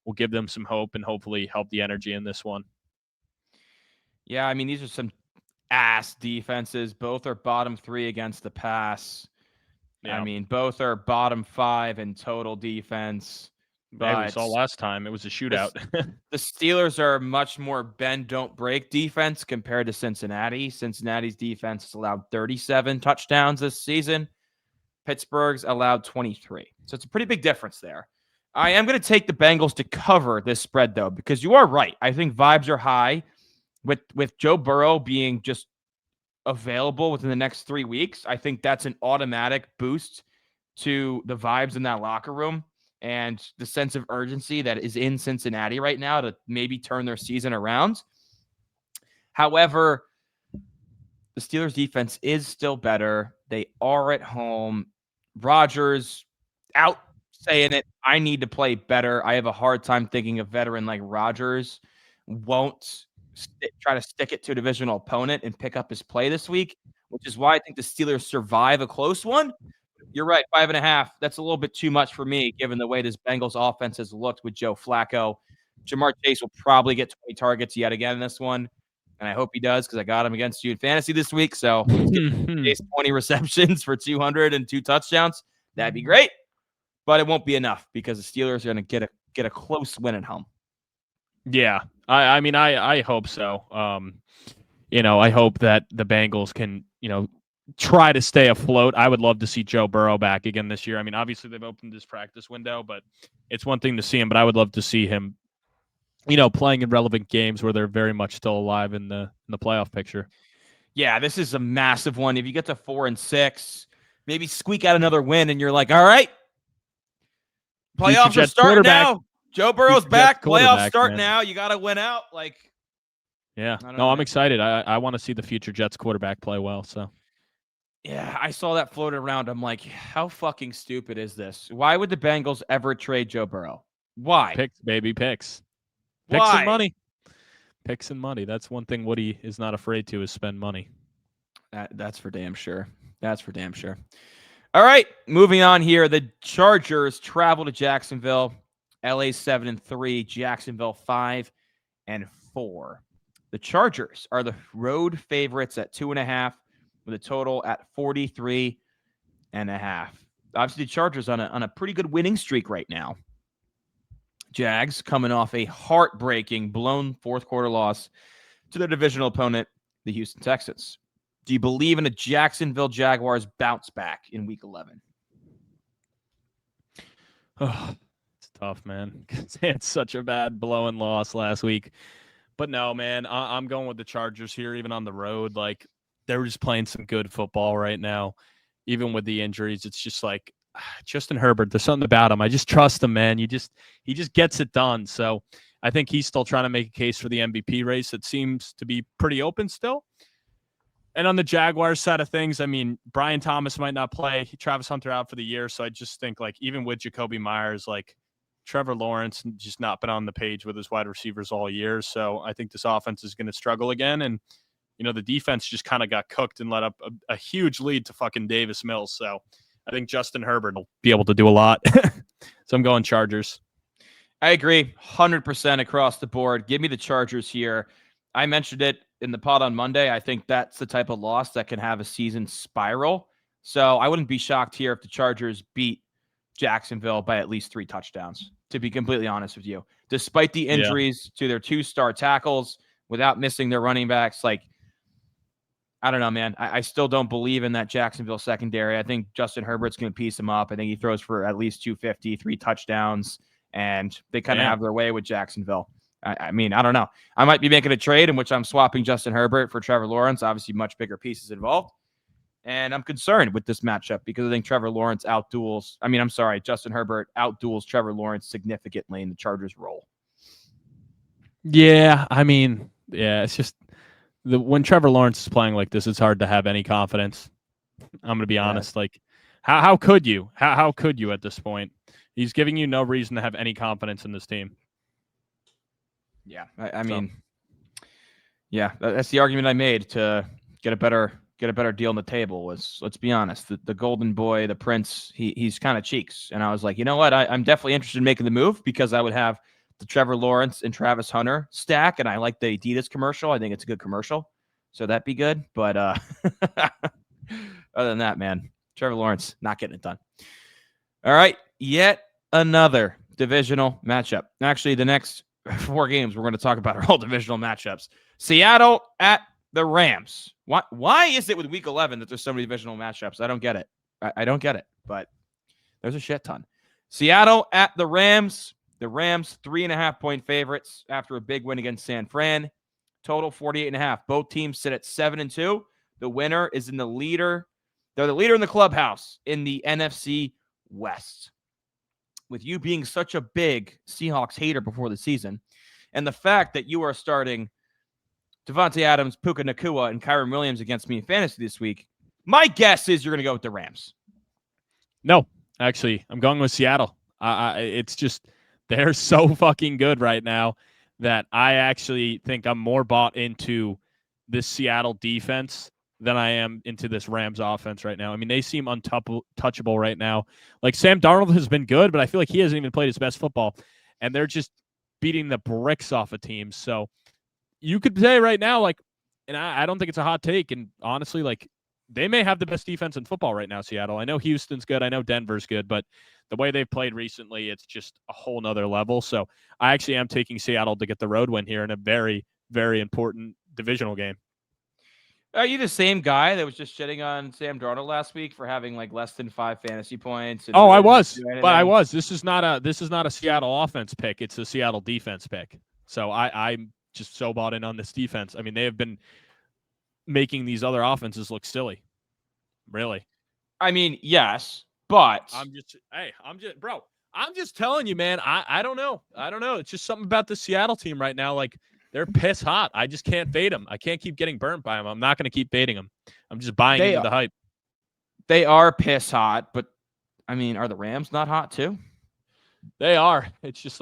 will give them some hope and hopefully help the energy in this one. Yeah, I mean, these are some ass defenses. Both are bottom 3 against the pass. Yeah. I mean, both are bottom 5 in total defense. But we saw last time it was a shootout. The Steelers are much more bend, don't break defense compared to Cincinnati. Cincinnati's defense has allowed 37 touchdowns this season. Pittsburgh's allowed 23. So it's a pretty big difference there. I am going to take the Bengals to cover this spread, though, because you are right. I think vibes are high with Joe Burrow being just available within the next 3 weeks. I think that's an automatic boost to the vibes in that locker room and the sense of urgency that is in Cincinnati right now to maybe turn their season around. However, the Steelers defense is still better. They are at home. Rodgers out saying it. I need to play better. I have a hard time thinking a veteran like Rodgers won't try to stick it to a divisional opponent and pick up his play this week, which is why I think the Steelers survive a close one. You're right, 5.5. That's a little bit too much for me, given the way this Bengals offense has looked with Joe Flacco. Jamar Chase will probably get 20 targets yet again in this one, and I hope he does because I got him against you in fantasy this week. So 20 receptions for 200 and 2 touchdowns. That'd be great, but it won't be enough because the Steelers are going to get a close win at home. Yeah, I mean, I hope so. I hope that the Bengals can, try to stay afloat. I would love to see Joe Burrow back again this year. I mean, obviously they've opened this practice window, but it's one thing to see him, but I would love to see him, playing in relevant games where they're very much still alive in the playoff picture. Yeah, this is a massive one. If you get to 4-6, maybe squeak out another win and you're like, all right, playoffs are starting now. Joe Burrow's back. Playoffs start now. You got to win out. Yeah. No, I'm excited. I want to see the future Jets quarterback play well. So. Yeah, I saw that floated around. I'm like, how fucking stupid is this? Why would the Bengals ever trade Joe Burrow? Why? Picks, baby, picks. Why? Picks and money. Picks and money. That's one thing Woody is not afraid to is spend money. That's for damn sure. That's for damn sure. All right, moving on here. The Chargers travel to Jacksonville. LA 7-3, Jacksonville 5-4. The Chargers are the road favorites at 2.5, with a total at 43.5. Obviously, the Chargers on a pretty good winning streak right now. Jags coming off a heartbreaking, blown fourth quarter loss to their divisional opponent, the Houston Texans. Do you believe in a Jacksonville Jaguars bounce back in Week 11? Oh, it's tough, man. They had such a bad blowing loss last week. But no, man, I'm going with the Chargers here, even on the road. Like, they're just playing some good football right now. Even with the injuries, it's just like Justin Herbert, there's something about him. I just trust him, man. He just gets it done. So I think he's still trying to make a case for the MVP race. It seems to be pretty open still. And on the Jaguars side of things, I mean, Brian Thomas might not play. Travis Hunter out for the year. So I just think, like, even with Jacoby Myers, like, Trevor Lawrence just not been on the page with his wide receivers all year. So I think this offense is going to struggle again. And the defense just kind of got cooked and let up a huge lead to fucking Davis Mills. So I think Justin Herbert will be able to do a lot. So I'm going Chargers. I agree 100% across the board. Give me the Chargers here. I mentioned it in the pod on Monday. I think that's the type of loss that can have a season spiral. So I wouldn't be shocked here if the Chargers beat Jacksonville by at least 3 touchdowns, to be completely honest with you. Despite the injuries to their 2-star tackles, without missing their running backs, I don't know, man. I still don't believe in that Jacksonville secondary. I think Justin Herbert's going to piece them up. I think he throws for at least 250, 3 touchdowns, and they kind of have their way with Jacksonville. I mean, I don't know. I might be making a trade in which I'm swapping Justin Herbert for Trevor Lawrence. Obviously, much bigger pieces involved. And I'm concerned with this matchup because I think Justin Herbert outduels Trevor Lawrence significantly in the Chargers' role. Yeah, I mean, it's just when Trevor Lawrence is playing like this, it's hard to have any confidence. I'm going to be honest. How could you? How could you at this point? He's giving you no reason to have any confidence in this team. Yeah, I mean, that's the argument I made to get a better deal on the table. Was, let's be honest, the golden boy, the prince, he's kind of cheeks. And I was like, you know what? I'm definitely interested in making the move because I would have the Trevor Lawrence and Travis Hunter stack, and I like the Adidas commercial. I think it's a good commercial, so that'd be good. But other than that, man, Trevor Lawrence not getting it done. All right, yet another divisional matchup. Actually, the next 4 games we're going to talk about are all divisional matchups. Seattle at the Rams. Why is it with Week 11 that there's so many divisional matchups? I don't get it. I don't get it, but there's a shit ton. Seattle at the Rams. The Rams 3.5-point favorites after a big win against San Fran. Total 48.5. Both teams sit at 7-2. The winner is in the leader. They're the leader in the clubhouse in the NFC West. With you being such a big Seahawks hater before the season, and the fact that you are starting Devontae Adams, Puka Nacua, and Kyren Williams against me in fantasy this week, my guess is you're going to go with the Rams. No, actually, I'm going with Seattle. It's just they're so fucking good right now that I actually think I'm more bought into this Seattle defense than I am into this Rams offense right now. I mean, they seem untouchable right now. Like, Sam Darnold has been good, but I feel like he hasn't even played his best football, and they're just beating the bricks off of teams. So you could say right now, and I don't think it's a hot take, and honestly, they may have the best defense in football right now, Seattle. I know Houston's good. I know Denver's good, but the way they've played recently, it's just a whole nother level. So I actually am taking Seattle to get the road win here in a very, very important divisional game. Are you the same guy that was just shitting on Sam Darnold last week for having less than 5 fantasy points? Oh, I was, but I was. This is not a Seattle offense pick. It's a Seattle defense pick. So I'm just so bought in on this defense. I mean, they have been making these other offenses look silly. Really. I mean, yes, but I'm just telling you, man. I don't know. It's just something about the Seattle team right now. They're piss hot. I just can't fade them. I can't keep getting burnt by them. I'm not going to keep fading them. I'm just buying into the hype. They are piss hot, but I mean, are the Rams not hot too? They are. It's just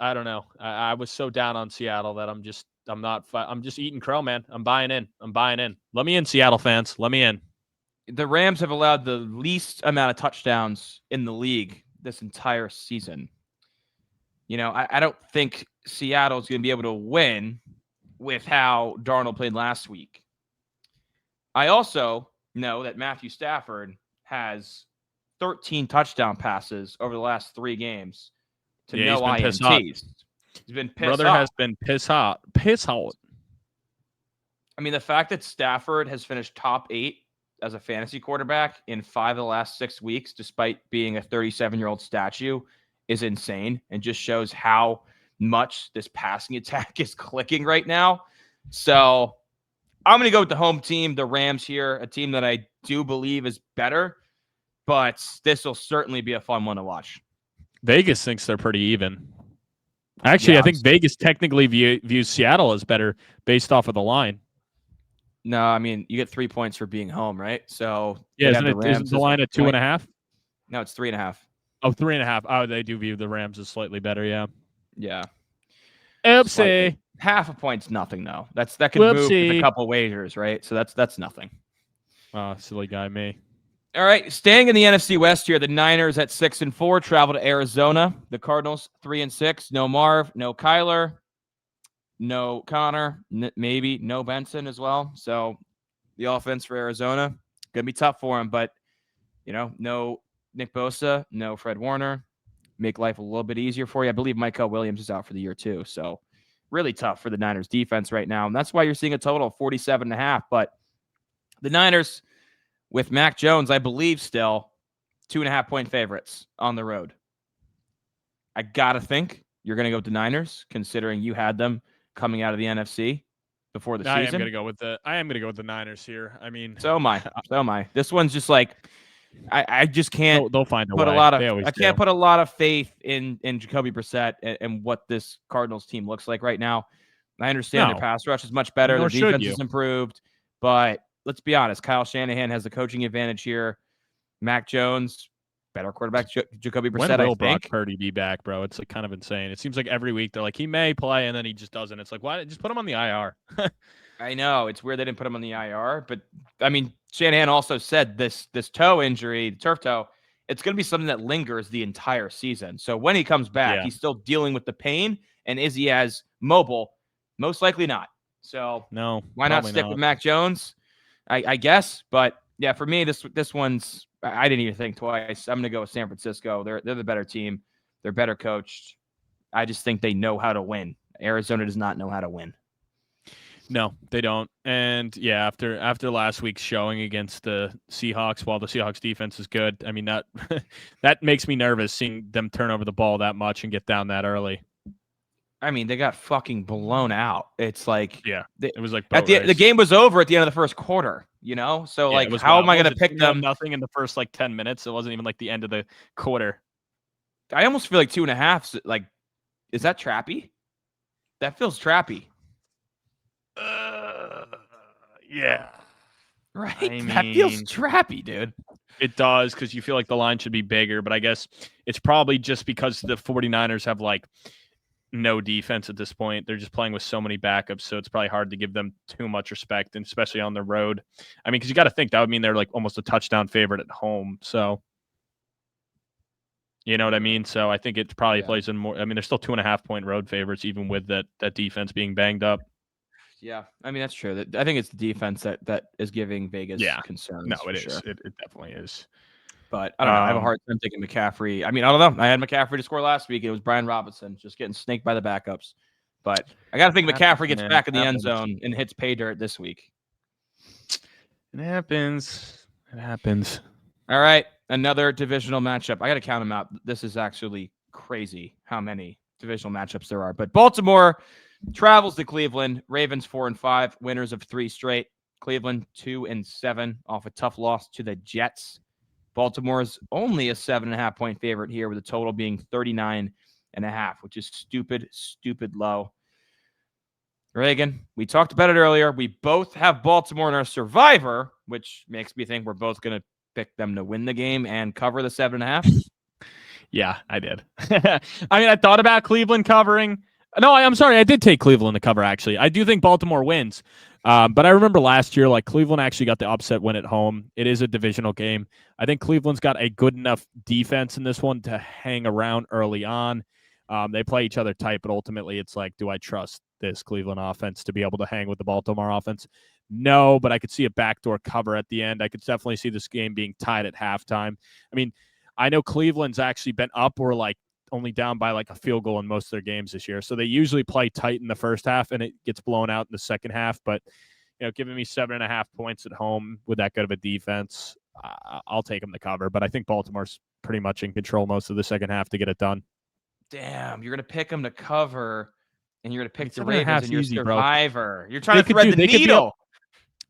I don't know. I was so down on Seattle that I'm just eating crow, man. I'm buying in. Let me in, Seattle fans. Let me in. The Rams have allowed the least amount of touchdowns in the league this entire season. I don't think Seattle's going to be able to win with how Darnold played last week. I also know that Matthew Stafford has 13 touchdown passes over the last 3 games to no INTs. He's been pissed Brother hot. has been piss hot. I mean, the fact that Stafford has finished top 8 as a fantasy quarterback in 5 of the last 6 weeks, despite being a 37-year-old statue, is insane and just shows how much this passing attack is clicking right now. So I'm going to go with the home team, the Rams here, a team that I do believe is better, but this will certainly be a fun one to watch. Vegas thinks they're pretty even. Actually, I think Vegas technically views Seattle as better based off of the line. No, I mean, you get 3 points for being home, right? So yeah, isn't the line at 2.5? No, it's 3.5. Oh, 3.5. Oh, they do view the Rams as slightly better. Yeah. Yeah. Oopsie. Half a point's nothing, though. That could move with a couple wagers, right? So that's nothing. Silly guy, me. All right, staying in the NFC West here, the Niners at 6-4 travel to Arizona. The Cardinals 3-6. No Marv, no Kyler, no Connor, maybe no Benson as well. So the offense for Arizona gonna be tough for him. But no Nick Bosa, no Fred Warner. Make life a little bit easier for you. I believe Michael Williams is out for the year too. So really tough for the Niners defense right now, and that's why you're seeing a total of 47.5. But the Niners, with Mac Jones, I believe still 2.5-point favorites on the road. I got to think you're going to go with the Niners, considering you had them coming out of the NFC before the season. I am going to go with the Niners here. I mean, so am I. This one's just like, I just can't. They'll find a way. I can't put a lot of faith in Jacoby Brissett and what this Cardinals team looks like right now. I understand their pass rush is much better. Their defense is improved, but let's be honest. Kyle Shanahan has the coaching advantage here. Mac Jones, better quarterback. Jacoby Brissett, when will Brock Purdy be back, bro? It's like kind of insane. It seems like every week they're like, he may play, and then he just doesn't. It's like, why? Just put him on the IR. I know. It's weird they didn't put him on the IR, but I mean, Shanahan also said this toe injury, turf toe, it's going to be something that lingers the entire season. So when he comes back, he's still dealing with the pain. And is he as mobile? Most likely not. So no, why not stick with Mac Jones? I guess. But yeah, for me, this one's, I didn't even think twice. I'm going to go with San Francisco. They're the better team. They're better coached. I just think they know how to win. Arizona does not know how to win. No, they don't. And yeah, after last week's showing against the Seahawks, while the Seahawks defense is good, I mean that that makes me nervous seeing them turn over the ball that much and get down that early. I mean, they got fucking blown out. It's like it was like the game was over at the end of the first quarter. So like, how am I going to pick them? Nothing in the first like 10 minutes. It wasn't even like the end of the quarter. I almost feel like 2.5. Like, is that trappy? That feels trappy. Yeah. Right. That feels trappy, dude. It does, because you feel like the line should be bigger, but I guess it's probably just because the 49ers have like no defense at this point. They're just playing with so many backups, so it's probably hard to give them too much respect, and especially on the road. I mean, because you got to think that would mean they're like almost a touchdown favorite at home. So, you know what I mean? So I think it probably plays in more. I mean, they're still 2.5-point road favorites, even with that defense being banged up. Yeah, I mean, that's true. I think it's the defense that is giving Vegas concerns. No, it is. Sure. It definitely is. But I don't know. I have a hard time taking McCaffrey. I mean, I don't know. I had McCaffrey to score last week. It was Brian Robinson just getting snaked by the backups. But I got to think McCaffrey gets back in the end zone and hits pay dirt this week. It happens. All right, another divisional matchup. I got to count them out. This is actually crazy how many divisional matchups there are. But Baltimore travels to Cleveland. Ravens 4-5, winners of 3 straight. Cleveland 2-7 off a tough loss to the Jets. Baltimore's only a 7.5-point favorite here, with a total being 39.5, which is stupid low. Reagan, we talked about it earlier. We both have Baltimore in our survivor, which makes me think we're both going to pick them to win the game and cover the 7.5. Yeah, I did. I mean, I thought about Cleveland covering. No, I'm sorry. I did take Cleveland to cover, actually. I do think Baltimore wins. But I remember last year, like, Cleveland actually got the upset win at home. It is a divisional game. I think Cleveland's got a good enough defense in this one to hang around early on. They play each other tight, but ultimately it's like, do I trust this Cleveland offense to be able to hang with the Baltimore offense? No, but I could see a backdoor cover at the end. I could definitely see this game being tied at halftime. I mean, I know Cleveland's actually been up or like only down by like a field goal in most of their games this year. So they usually play tight in the first half and it gets blown out in the second half. But, giving me 7.5 points at home with that good of a defense, I'll take them to cover. But I think Baltimore's pretty much in control most of the second half to get it done. Damn, you're going to pick them to cover and you're going to pick the Ravens in your survivor. Bro. You're trying to thread the needle.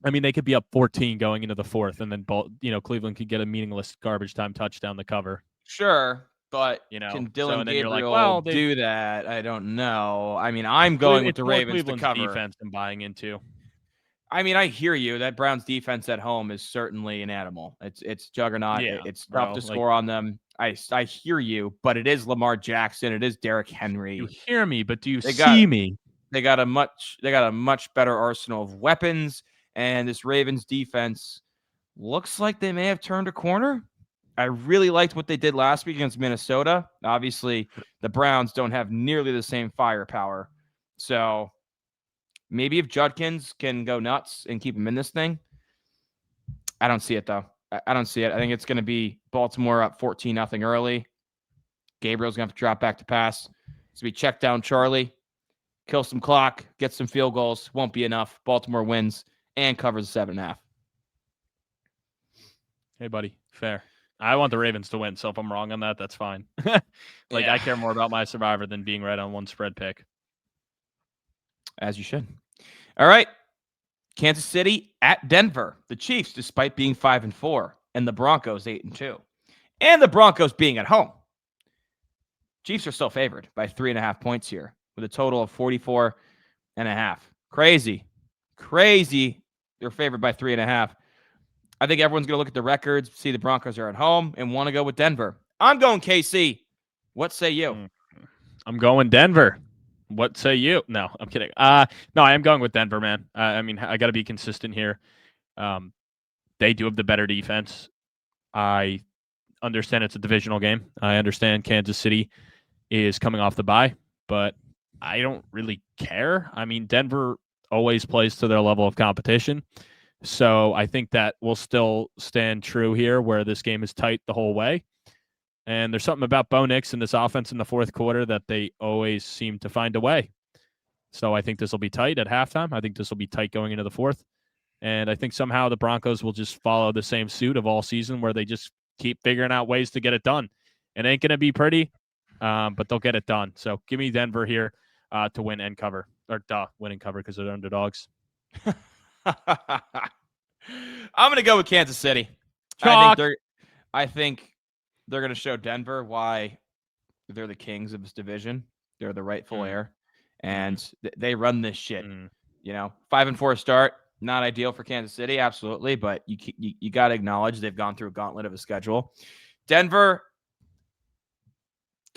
They could be up 14 going into the fourth, and then Cleveland could get a meaningless garbage time touchdown to cover. Sure, but can Dylan Gabriel do that? I don't know. I mean, I'm going with the Ravens to cover. Defense I'm buying into. I mean, I hear you. That Browns defense at home is certainly an animal. It's juggernaut. Yeah, it's tough to score on them. I hear you, but it is Lamar Jackson. It is Derrick Henry. You hear me, but do you see me? They got a much better arsenal of weapons, and this Ravens defense looks like they may have turned a corner. I really liked what they did last week against Minnesota. Obviously, the Browns don't have nearly the same firepower. So maybe if Judkins can go nuts and keep him in this thing. I don't see it, though. I don't see it. I think it's going to be Baltimore up 14-0 early. Gabriel's going to have to drop back to pass. It's going to be check down Charlie, kill some clock, get some field goals. Won't be enough. Baltimore wins and covers the 7.5. Hey, buddy. Fair. I want the Ravens to win, so if I'm wrong on that, that's fine. I care more about my survivor than being right on one spread pick. As you should. All right. Kansas City at Denver. The Chiefs, despite being 5-4, and the Broncos 8-2. And the Broncos being at home. Chiefs are still favored by 3.5 points here with a total of 44.5. Crazy. They're favored by 3.5. I think everyone's going to look at the records, see the Broncos are at home, and want to go with Denver. I'm going KC. What say you? I'm going Denver. What say you? No, I'm kidding. No, I am going with Denver, man. I mean, I got to be consistent here. They do have the better defense. I understand it's a divisional game. I understand Kansas City is coming off the bye, but I don't really care. I mean, Denver always plays to their level of competition. So I think that will still stand true here where this game is tight the whole way. And there's something about Bo Nix and this offense in the fourth quarter that they always seem to find a way. So I think this will be tight at halftime. I think this will be tight going into the fourth. And I think somehow the Broncos will just follow the same suit of all season where they just keep figuring out ways to get it done. It ain't going to be pretty, but they'll get it done. So give me Denver here to win and cover. Or win and cover because they're underdogs. I'm going to go with Kansas City. I think they're going to show Denver why they're the kings of this division. They're the rightful heir, and they run this shit. 5-4 start, not ideal for Kansas City, absolutely, but you got to acknowledge they've gone through a gauntlet of a schedule. Denver,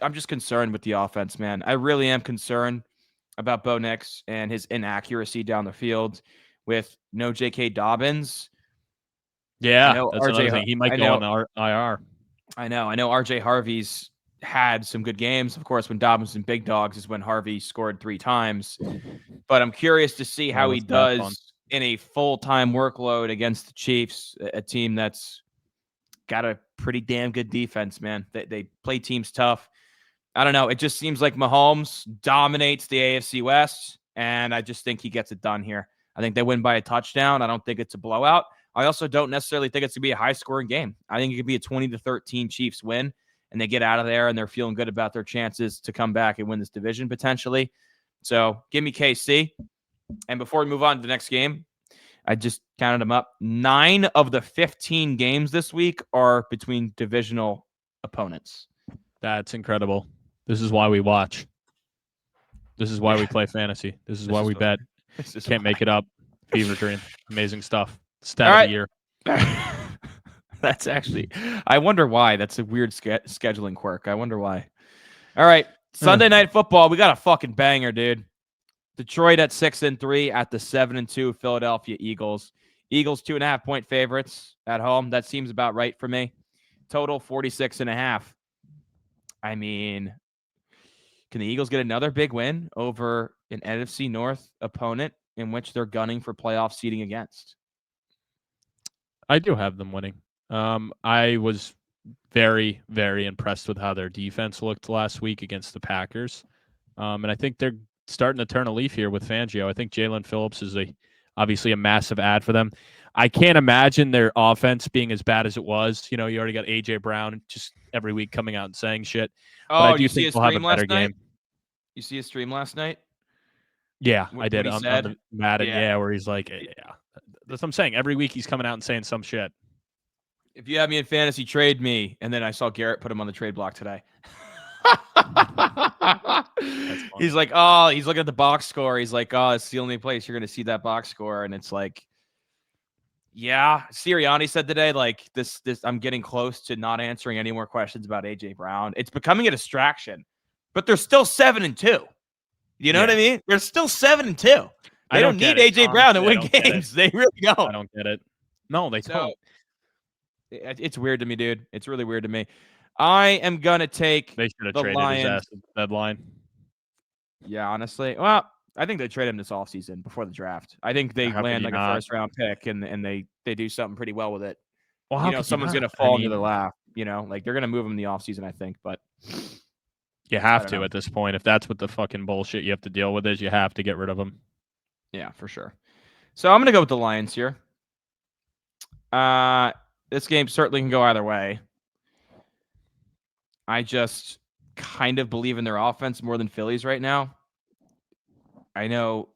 I'm just concerned with the offense, man. I really am concerned about Bo Nix and his inaccuracy down the field. With no J.K. Dobbins. Yeah, that's another thing. He might go on IR. I know R.J. Harvey's had some good games. Of course, when Dobbins and big dogs is when Harvey scored 3 times. But I'm curious to see how he does in a full-time workload against the Chiefs, a team that's got a pretty damn good defense, man. They play teams tough. I don't know. It just seems like Mahomes dominates the AFC West, and I just think he gets it done here. I think they win by a touchdown. I don't think it's a blowout. I also don't necessarily think it's going to be a high-scoring game. I think it could be a 20-13 Chiefs win, and they get out of there, and they're feeling good about their chances to come back and win this division potentially. So give me KC. And before we move on to the next game, I just counted them up. 9 of the 15 games this week are between divisional opponents. That's incredible. This is why we watch. This is why we play fantasy. This is why we bet. Can't make it up. Fever dream. Amazing stuff. Stat of the year. That's actually, I wonder why. That's a weird scheduling quirk. I wonder why. All right. Sunday night football. We got a fucking banger, dude. Detroit at 6-3 at the 7-2 Philadelphia Eagles. Eagles 2.5-point favorites at home. That seems about right for me. Total 46.5. I mean, can the Eagles get another big win over an NFC North opponent in which they're gunning for playoff seeding against? I do have them winning. I was very, very impressed with how their defense looked last week against the Packers. And I think they're starting to turn a leaf here with Fangio. I think Jalen Phillips is obviously a massive add for them. I can't imagine their offense being as bad as it was. You already got A.J. Brown just every week coming out and saying shit. But I do think they'll have a better game. You see his stream last night? Yeah, I did. On the Madden, where he's like, yeah. That's what I'm saying. Every week he's coming out and saying some shit. If you have me in fantasy, trade me. And then I saw Garrett put him on the trade block today. He's like, he's looking at the box score. He's like, it's the only place you're going to see that box score. And it's like, yeah. Sirianni said today, like, this, I'm getting close to not answering any more questions about A.J. Brown. It's becoming a distraction. But they're still 7-2. You know what I mean? They're still 7-2. They don't need AJ Brown to win games. They really don't. I don't get it. No, they don't. It's weird to me, dude. It's really weird to me. I am gonna take They should have the traded Lions. his ass at the deadline. Yeah, honestly. Well, I think they trade him this offseason before the draft. I think they land like a first-round pick and they do something pretty well with it. Well, someone's gonna fall into their lap. Like they're gonna move him in the offseason, I think. But you have to at this point. If that's what the fucking bullshit you have to deal with is, you have to get rid of him. Yeah, for sure. So I'm gonna go with the Lions here. This game certainly can go either way. I just kind of believe in their offense more than Philly's right now. I know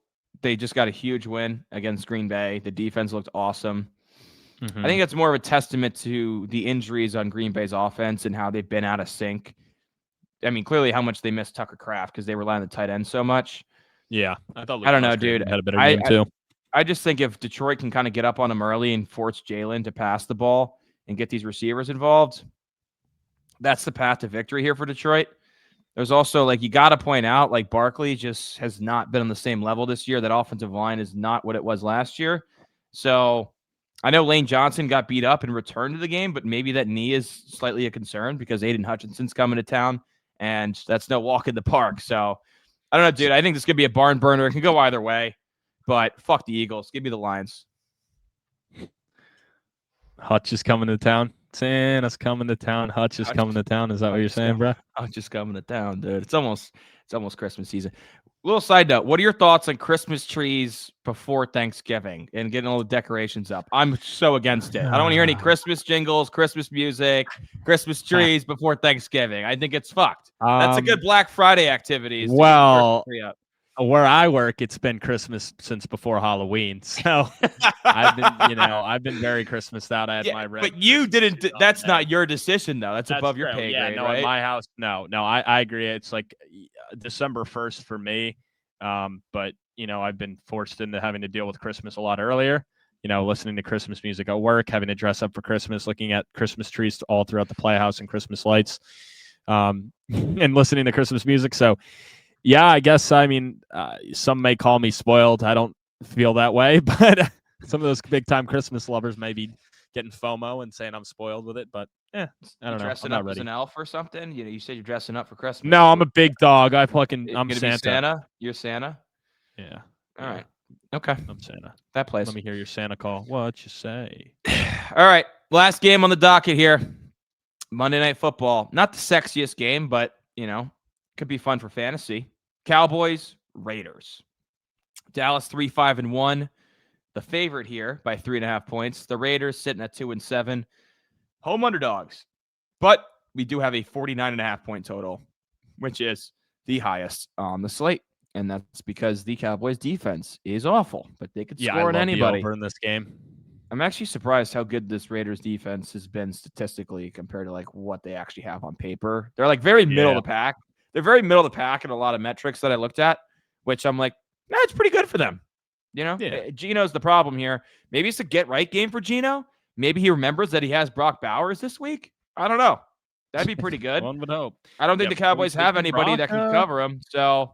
they just got a huge win against Green Bay. The defense looked awesome. I think that's more of a testament to the injuries on Green Bay's offense and how they've been out of sync. I mean, clearly how much they missed Tucker Kraft because they rely on the tight end so much. Yeah. I don't know, dude. Had a better game too. I just think if Detroit can kind of get up on them early and force Jalen to pass the ball and get these receivers involved, that's the path to victory here for Detroit. There's also, you got to point out, Barkley just has not been on the same level this year. That offensive line is not what it was last year. So I know Lane Johnson got beat up and returned to the game, but maybe that knee is slightly a concern because Aiden Hutchinson's coming to town, and that's no walk in the park. So I don't know, dude. I think this could be a barn burner. It can go either way, but fuck the Eagles. Give me the Lions. Hutch is coming to town. Santa's coming to town. Hutch is coming to town. Is that what you're saying, bro? Hutch is coming to town, dude. It's almost Christmas season. Little side note: what are your thoughts on Christmas trees before Thanksgiving and getting all the decorations up? I'm so against it. I don't want to hear any Christmas jingles, Christmas music, Christmas trees before Thanksgiving. I think it's fucked. That's a good Black Friday activity. Well, where I work, it's been Christmas since before Halloween, so I've been very Christmased out. I had my red. But you didn't. That's not your decision, though. That's above your pay grade, no, right? In my house, no. I agree. It's December 1st for me, but I've been forced into having to deal with Christmas a lot earlier. Listening to Christmas music at work, having to dress up for Christmas, looking at Christmas trees all throughout the playhouse and Christmas lights, and listening to Christmas music. So. Yeah, I guess, some may call me spoiled. I don't feel that way, but some of those big-time Christmas lovers may be getting FOMO and saying I'm spoiled with it, but I don't know. Dressing up as an elf or something? You said you're dressing up for Christmas. No, I'm a big dog. I'm Santa. Santa? You're Santa? Yeah. All right. Okay. I'm Santa. That place. Let me hear your Santa call. What you say? All right. Last game on the docket here. Monday Night Football. Not the sexiest game, but, could be fun for fantasy. Cowboys, Raiders. Dallas 3-5-1. The favorite here by 3.5 points. The Raiders sitting at 2-7. Home underdogs. But we do have a 49.5 point total, which is the highest on the slate. And that's because the Cowboys defense is awful, but they could score on anybody. The over in this game. I'm actually surprised how good this Raiders defense has been statistically compared to what they actually have on paper. They're very middle of the pack. They're very middle of the pack in a lot of metrics that I looked at, which I'm it's pretty good for them. Geno's the problem here. Maybe it's a get right game for Geno. Maybe he remembers that he has Brock Bowers this week. I don't know. That'd be pretty good. One would hope. I don't think the Cowboys have anybody that can cover him. So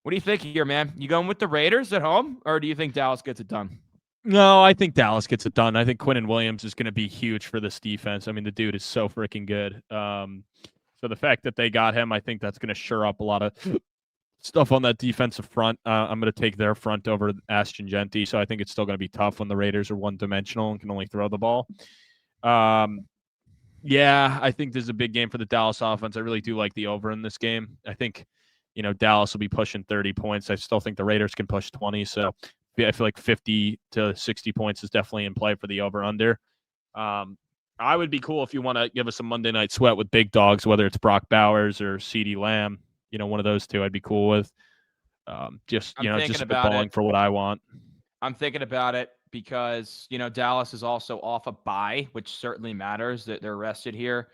what do you think here, man? You going with the Raiders at home, or do you think Dallas gets it done? No, I think Dallas gets it done. I think Quinnen Williams is going to be huge for this defense. The dude is so freaking good. So the fact that they got him, I think that's going to shore up a lot of stuff on that defensive front. I'm going to take their front over Ashton Genty. So I think it's still going to be tough when the Raiders are one-dimensional and can only throw the ball. Yeah, I think this is a big game for the Dallas offense. I really do like the over in this game. I think, Dallas will be pushing 30 points. I still think the Raiders can push 20. So I feel like 50 to 60 points is definitely in play for the over-under. I would be cool if you want to give us a Monday Night Sweat with big dogs, whether it's Brock Bowers or CeeDee Lamb. One of those two I'd be cool with. Just spitballing for what I want. I'm thinking about it because, Dallas is also off a bye, which certainly matters that they're rested here.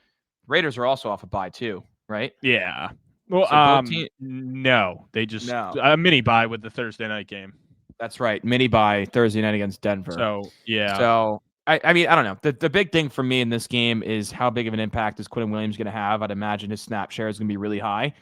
Raiders are also off a bye too, right? Yeah. Well, no. They just a mini bye with the Thursday night game. That's right. Mini bye Thursday night against Denver. So, yeah. So, I don't know. The big thing for me in this game is how big of an impact is Quinnen Williams going to have. I'd imagine his snap share is going to be really high.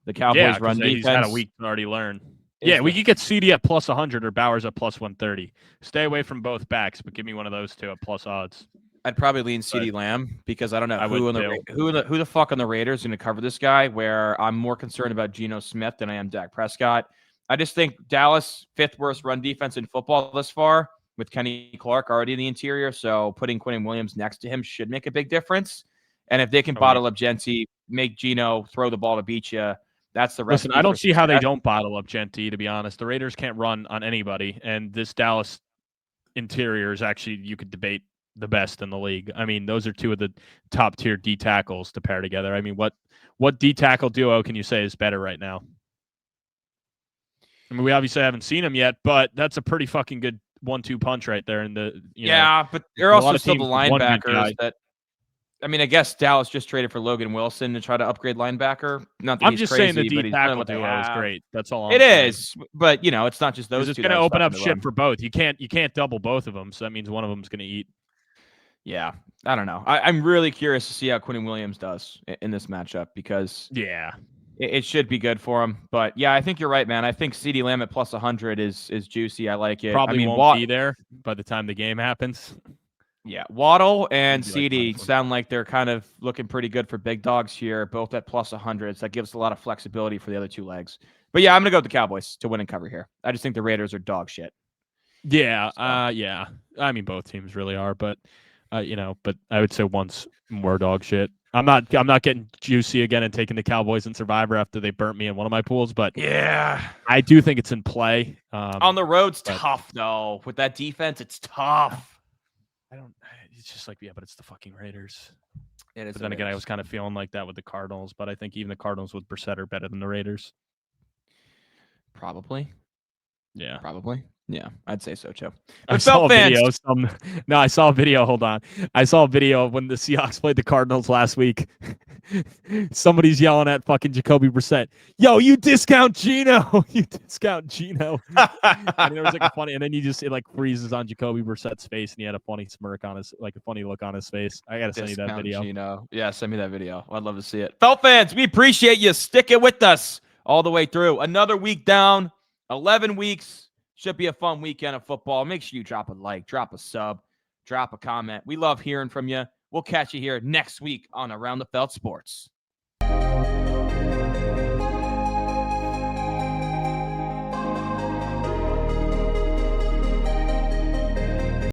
The Cowboys run defense. He's had a week to already learn. Yeah, we could get CD at plus 100 or Bowers at plus 130. Stay away from both backs, but give me one of those two at plus odds. I'd probably lean CeeDee Lamb because I don't know who the fuck on the Raiders is going to cover this guy. Where I'm more concerned about Geno Smith than I am Dak Prescott. I just think Dallas 5th worst run defense in football thus far, with Kenny Clark already in the interior. So putting Quinn Williams next to him should make a big difference. And if they can bottle up Genty, make Geno throw the ball to beat you, that's the recipe. Listen, I don't see how they don't bottle up Genty, to be honest. The Raiders can't run on anybody, and this Dallas interior is actually, you could debate, the best in the league. I mean, those are two of the top tier D tackles to pair together. I mean, what D tackle duo can you say is better right now? I mean, we obviously haven't seen him yet, but that's a pretty fucking good 1-2 punch right there. In the but they're also still the linebackers that. I mean, I guess Dallas just traded for Logan Wilson to try to upgrade linebacker. Not that I'm he's just crazy, saying the D tackle duo is great. That's all. It is, but it's not just those. It's two going to open up shit for both. You can't double both of them, so that means one of them's going to eat. Yeah, I don't know. I'm really curious to see how Quinn Williams does in this matchup because it should be good for him. But yeah, I think you're right, man. I think CeeDee Lamb at plus 100 is juicy. I like it. Probably won't be there by the time the game happens. Yeah, Waddle and CD sound like they're kind of looking pretty good for big dogs here, both at plus 100. So that gives a lot of flexibility for the other two legs. But yeah, I'm going to go with the Cowboys to win and cover here. I just think the Raiders are dog shit. Yeah, yeah. I mean, both teams really are, but but I would say one's more dog shit. I'm not getting juicy again and taking the Cowboys in Survivor after they burnt me in one of my pools, but yeah, I do think it's in play. On the road's tough though. With that defense, it's tough. It's just like, but it's the fucking Raiders. It is. But then again, I was kind of feeling like that with the Cardinals, but I think even the Cardinals with Brissett are better than the Raiders. Probably. Yeah. Probably. Yeah, I'd say so too. I saw a video. I saw a video. Hold on. I saw a video of when the Seahawks played the Cardinals last week. Somebody's yelling at fucking Jacoby Brissett. Yo, you discount Geno. You discount Geno. And there was like a funny, and then it like freezes on Jacoby Brissett's face, and he had a funny smirk on his, like a funny look on his face. I gotta send you that video. Geno. Yeah, send me that video. I'd love to see it. Felt fans, we appreciate you sticking with us all the way through. Another week down, 11 weeks. Should be a fun weekend of football. Make sure you drop a like, drop a sub, drop a comment. We love hearing from you. We'll catch you here next week on Around the Felt Sports.